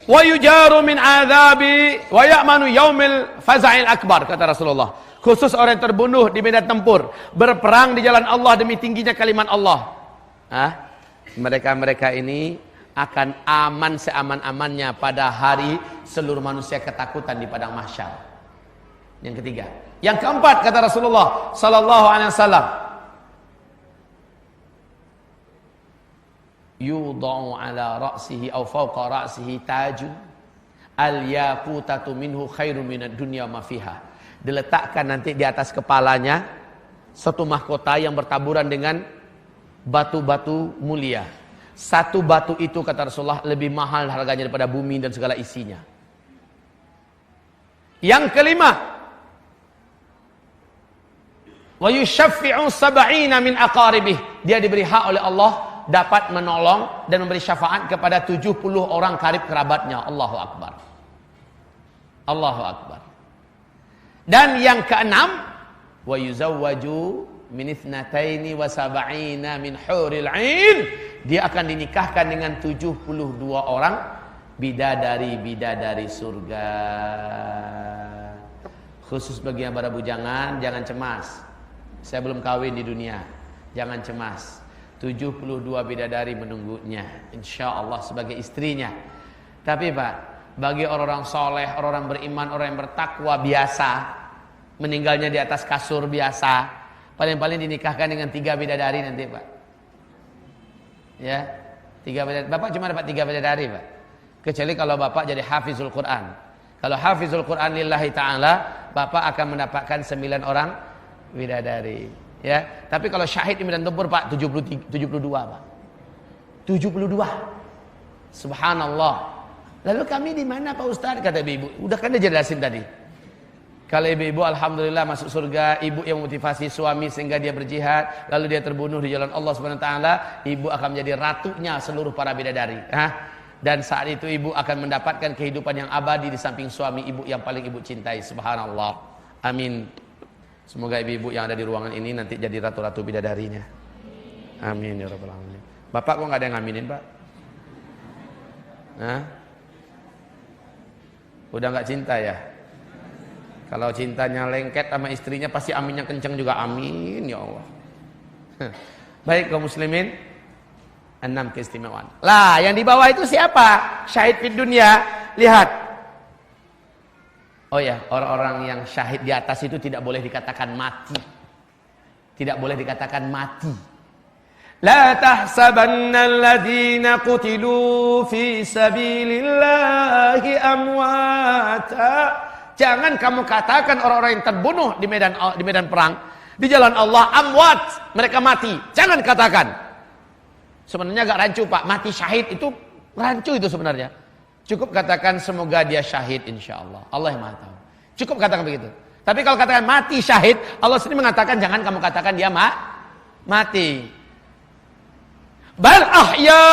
wa yujaru min adzabi wa ya'manu yaumil faza'il akbar, kata Rasulullah. Khusus orang yang terbunuh di medan tempur, berperang di jalan Allah demi tingginya kalimat Allah. Mereka-mereka ini akan aman seaman-amannya pada hari seluruh manusia ketakutan di padang mahsyar. Yang ketiga. Yang keempat, kata Rasulullah sallallahu alaihi wasallam, yudau ala ra'sihi aw fawqa ra'sihi tajun al-yaqutatu minhu khairu minad dunya ma fiha. Diletakkan nanti di atas kepalanya satu mahkota yang bertaburan dengan batu-batu mulia. Satu batu itu, kata Rasulullah, lebih mahal harganya daripada bumi dan segala isinya. Yang kelima, wa yushaffi'u sab'ina min aqaribih. Dia diberi hak oleh Allah dapat menolong dan memberi syafaat kepada 70 orang karib kerabatnya. Allahu Akbar. Allahu Akbar. Dan yang keenam, wa yuzawwaju min ithnataini wa sab'ina min huril 'ain. Dia akan dinikahkan dengan 72 orang bidadari-bidadari surga. Khusus bagi yang para bujangan, jangan cemas. Saya belum kawin di dunia. Jangan cemas. 72 bidadari menunggunya, insya Allah sebagai istrinya. Tapi Pak, bagi orang-orang soleh, orang-orang beriman, orang yang bertakwa biasa, meninggalnya di atas kasur biasa, paling-paling dinikahkan dengan 3 bidadari nanti Pak. Ya, 3 bidadari. Bapak cuma dapat 3 bidadari Pak. Kecuali kalau Bapak jadi hafizul Quran. Kalau hafizul Quran lillahi ta'ala, Bapak akan mendapatkan 9 orang bidadari. Ya, tapi kalau syahid di medan tempur Pak 72 Pak. 72. Subhanallah. Lalu kami di mana Pak Ustaz, kata ibu-ibu. Udah kan dia jelasin tadi. Kalau ibu-ibu alhamdulillah masuk surga, ibu yang motivasi suami sehingga dia berjihad, lalu dia terbunuh di jalan Allah Subhanahu wa taala, ibu akan menjadi ratunya seluruh para bidadari. Dan saat itu ibu akan mendapatkan kehidupan yang abadi di samping suami ibu yang paling ibu cintai. Subhanallah. Amin. Semoga ibu-ibu yang ada di ruangan ini nanti jadi ratu-ratu bidadarinya. Amin ya rabbal alamin. Bapak kok nggak ada yang ngaminin Pak? Udah nggak cinta ya? Kalau cintanya lengket sama istrinya pasti aminnya kenceng juga. Amin ya Allah. Baik kaum muslimin, 6 keistimewaan. Lah yang di bawah itu siapa? Syahid fid dunya. Lihat. Oh ya, orang-orang yang syahid di atas itu tidak boleh dikatakan mati. Tidak boleh dikatakan mati. La tahsabanna alladhina qutilu fi sabilillahi amwata. Jangan kamu katakan orang-orang yang terbunuh di medan perang di jalan Allah amwat, mereka mati. Jangan katakan. Sebenarnya agak rancu Pak, mati syahid itu rancu itu sebenarnya. Cukup katakan semoga dia syahid insyaallah. Allah yang Maha tahu. Cukup katakan begitu. Tapi kalau katakan mati syahid, Allah sendiri mengatakan jangan kamu katakan dia mati. Bal ahya,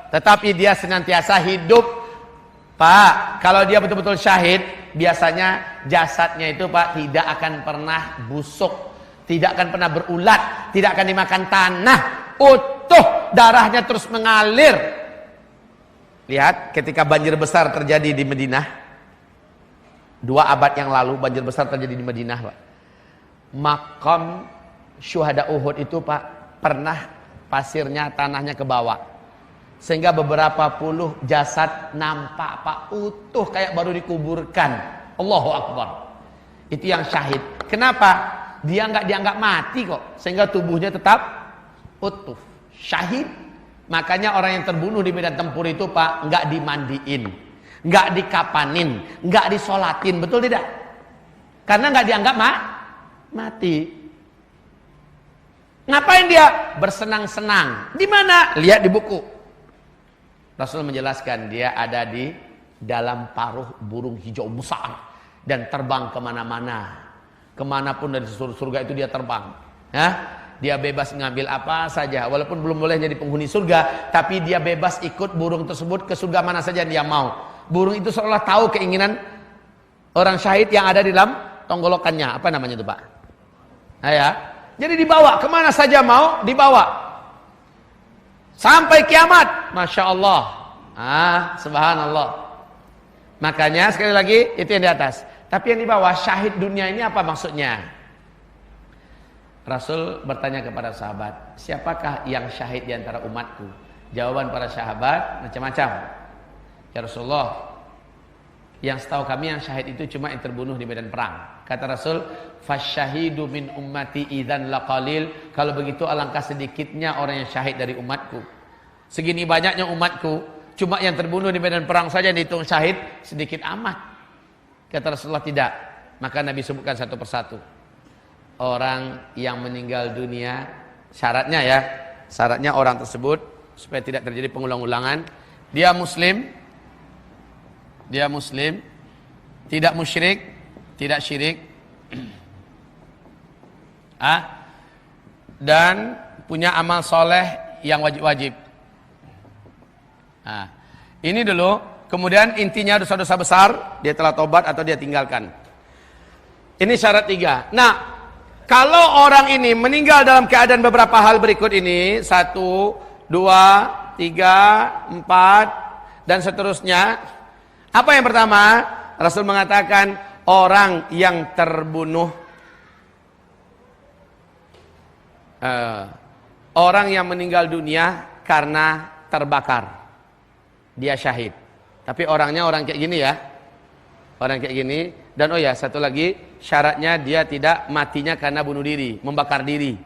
tetapi dia senantiasa hidup. Pak, kalau dia betul-betul syahid, biasanya jasadnya itu Pak tidak akan pernah busuk, tidak akan pernah berulat, tidak akan dimakan tanah, utuh, darahnya terus mengalir. Lihat ketika banjir besar terjadi di Madinah, 2 abad yang lalu banjir besar terjadi di Madinah Pak. Makam syuhada Uhud itu Pak pernah pasirnya, tanahnya ke bawah. Sehingga beberapa puluh jasad nampak Pak utuh kayak baru dikuburkan. Allahu Akbar. Itu yang syahid. Kenapa? Dia nggak dianggap mati kok. Sehingga tubuhnya tetap utuh. Syahid. Makanya orang yang terbunuh di medan tempur itu Pak nggak dimandiin, nggak dikapanin, nggak disolatin. Betul tidak? Karena nggak dianggap mati. Ngapain dia? Bersenang-senang. Di mana? Lihat di buku. Rasul menjelaskan dia ada di dalam paruh burung hijau besar dan terbang kemana-mana, kemanapun dari surga itu dia terbang. Dia bebas ngambil apa saja, walaupun belum boleh jadi penghuni surga, tapi dia bebas ikut burung tersebut ke surga mana saja dia mau. Burung itu seolah tahu keinginan orang syahid yang ada di dalam tenggorokannya. Apa namanya itu Pak? Jadi dibawa kemana saja mau dibawa. Sampai kiamat, Masya Allah. Subhanallah. Makanya sekali lagi itu yang di atas. Tapi yang di bawah syahid dunia ini apa maksudnya? Rasul bertanya kepada sahabat, siapakah yang syahid di antara umatku? Jawaban para sahabat macam-macam. Ya Rasulullah, yang setahu kami yang syahid itu cuma yang terbunuh di medan perang. Kata Rasul, fasyahidu min ummati idzan laqalil. Kalau begitu alangkah sedikitnya orang yang syahid dari umatku. Segini banyaknya umatku, cuma yang terbunuh di medan perang saja yang dihitung syahid, sedikit amat. Kata Rasulullah tidak. Maka Nabi sebutkan satu persatu. Orang yang meninggal dunia, syaratnya orang tersebut supaya tidak terjadi pengulang-ulangan, dia muslim, tidak musyrik, tidak syirik, dan punya amal soleh yang wajib-wajib. Ini dulu. Kemudian intinya dosa-dosa besar dia telah tobat atau dia tinggalkan. Ini syarat 3. Nah, kalau orang ini meninggal dalam keadaan beberapa hal berikut ini, 1, 2, 3, 4 dan seterusnya. Apa yang pertama? Rasul mengatakan orang yang terbunuh, orang yang meninggal dunia karena terbakar, dia syahid. Tapi orangnya orang kayak gini ya, orang kayak gini. Dan oh ya, satu lagi syaratnya, dia tidak matinya karena bunuh diri, membakar diri.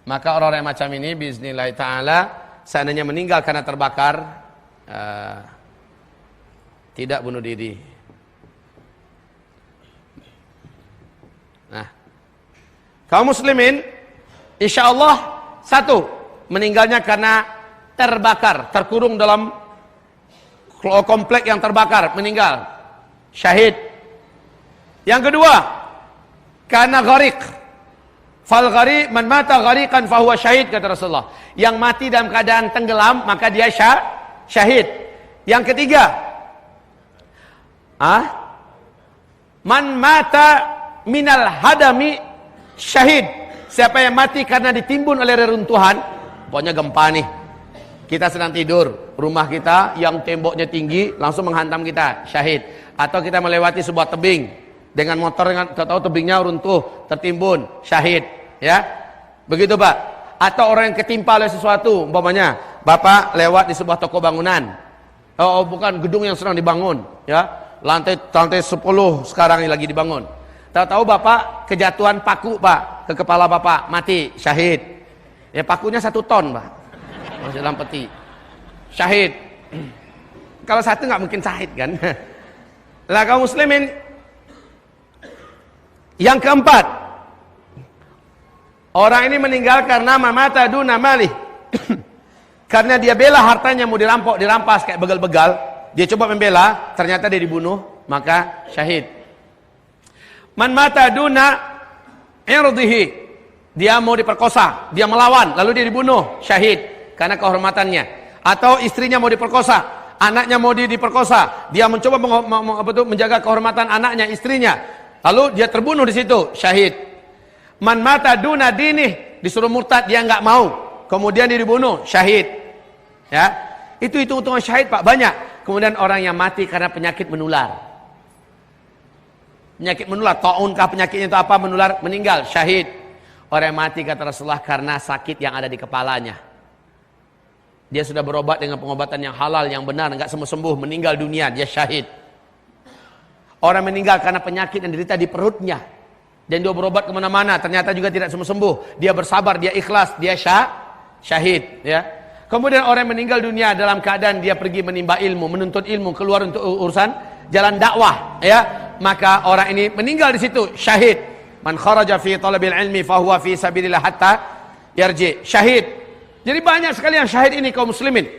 Maka orang-orang yang macam ini biiznillah ta'ala, seandainya meninggal karena terbakar, tidak bunuh diri. Nah, kaum muslimin, insyaallah, satu, meninggalnya karena terbakar, terkurung dalam komplek yang terbakar, meninggal, syahid. Yang kedua, karena gharik. Fal ghari man mata ghariqan fahuwa syahid, kata Rasulullah. Yang mati dalam keadaan tenggelam, maka dia syahid. Yang ketiga, man mata minal hadami syahid. Siapa yang mati karena ditimbun oleh reruntuhan, pokoknya gempa nih, kita sedang tidur, rumah kita yang temboknya tinggi langsung menghantam kita, syahid. Atau kita melewati sebuah tebing dengan motor, tahu tebingnya runtuh, tertimbun, syahid, ya. Begitu Pak. Atau orang yang ketimpa oleh sesuatu, umpamanya Bapak lewat di sebuah toko bangunan, oh bukan, gedung yang sedang dibangun, ya, lantai 10 sekarang ini lagi dibangun. Tahu-tahu Bapak kejatuhan paku Pak ke kepala Bapak, mati, syahid. Ya, pakunya 1 ton Pak, masih dalam peti, syahid. Kalau satu nggak mungkin syahid kan. Lah kaum muslimin, yang keempat, orang ini meninggal karena mamata duna malih. Karena dia bela hartanya mau dirampok, dirampas kayak begal-begal, dia coba membela, ternyata dia dibunuh, maka syahid. Man mata duna irdihi, dia mau diperkosa, dia melawan, lalu dia dibunuh, syahid karena kehormatannya. Atau istrinya mau diperkosa, anaknya mau diperkosa, dia mencoba menjaga kehormatan anaknya, istrinya, lalu dia terbunuh di situ, syahid. Man mata duna dinih, disuruh murtad, dia nggak mau, kemudian dia dibunuh, syahid. Ya, itu hitung-hitungan syahid Pak, banyak. Kemudian orang yang mati karena penyakit menular. Penyakit menular, ta'unkah penyakitnya itu apa, menular, meninggal, syahid. Orang yang mati kata Rasulullah karena sakit yang ada di kepalanya. Dia sudah berobat dengan pengobatan yang halal, yang benar, nggak sembuh-sembuh, meninggal dunia, dia syahid. Orang meninggal karena penyakit yang derita di perutnya, dan dia berobat kemana-mana, ternyata juga tidak sembuh-sembuh. Dia bersabar, dia ikhlas, dia syahid. Ya. Kemudian orang yang meninggal dunia dalam keadaan dia pergi menimba ilmu, menuntut ilmu, keluar untuk urusan jalan dakwah, ya, maka orang ini meninggal di situ, syahid. Man kharaja fi talabil ilmi fahuwa fi sabilillah hatta yarji, syahid. Jadi banyak sekali yang syahid ini kaum muslimin.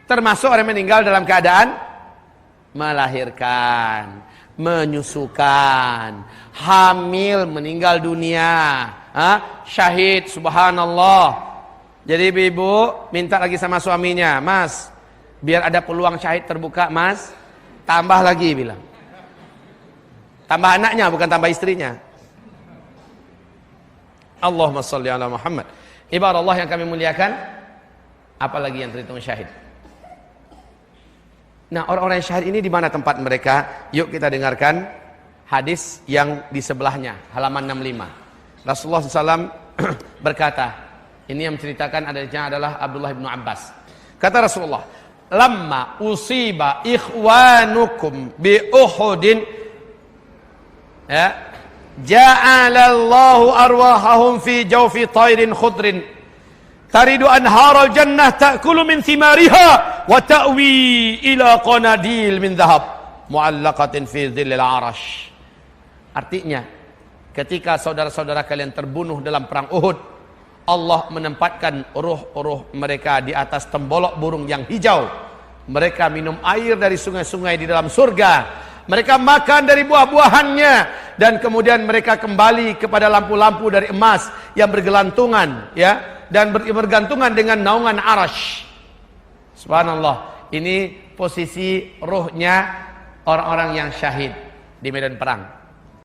Termasuk orang meninggal dalam keadaan melahirkan, menyusukan, hamil, meninggal dunia, syahid, subhanallah. Jadi ibu minta lagi sama suaminya, Mas, biar ada peluang syahid terbuka, Mas, tambah lagi, bilang. Tambah anaknya, bukan tambah istrinya. Allahumma sholli ala Muhammad. Ibarat Allah yang kami muliakan, apalagi yang terhitung syahid. Nah, orang-orang yang syahid ini di mana tempat mereka? Yuk kita dengarkan hadis yang di sebelahnya, halaman 65. Rasulullah SAW berkata, ini yang menceritakan adalah Abdullah bin Abbas. Kata Rasulullah, "Lamma usiba ikhwanukum bi Uhudin, ya, ja'alallahu arwahahum fi jawfi tayrin khudrin taridu anharal jannah ta'kulu min thimariha wa ta'wi ila qanadil min dhahab mu'allaqatin fi dhillil arash." Artinya, ketika saudara-saudara kalian terbunuh dalam perang Uhud, Allah menempatkan ruh-ruh mereka di atas tembolok burung yang hijau. Mereka minum air dari sungai-sungai di dalam surga. Mereka makan dari buah-buahannya. Dan kemudian mereka kembali kepada lampu-lampu dari emas yang bergelantungan, ya, dan bergantungan dengan naungan arash. Subhanallah. Ini posisi ruhnya orang-orang yang syahid di medan perang.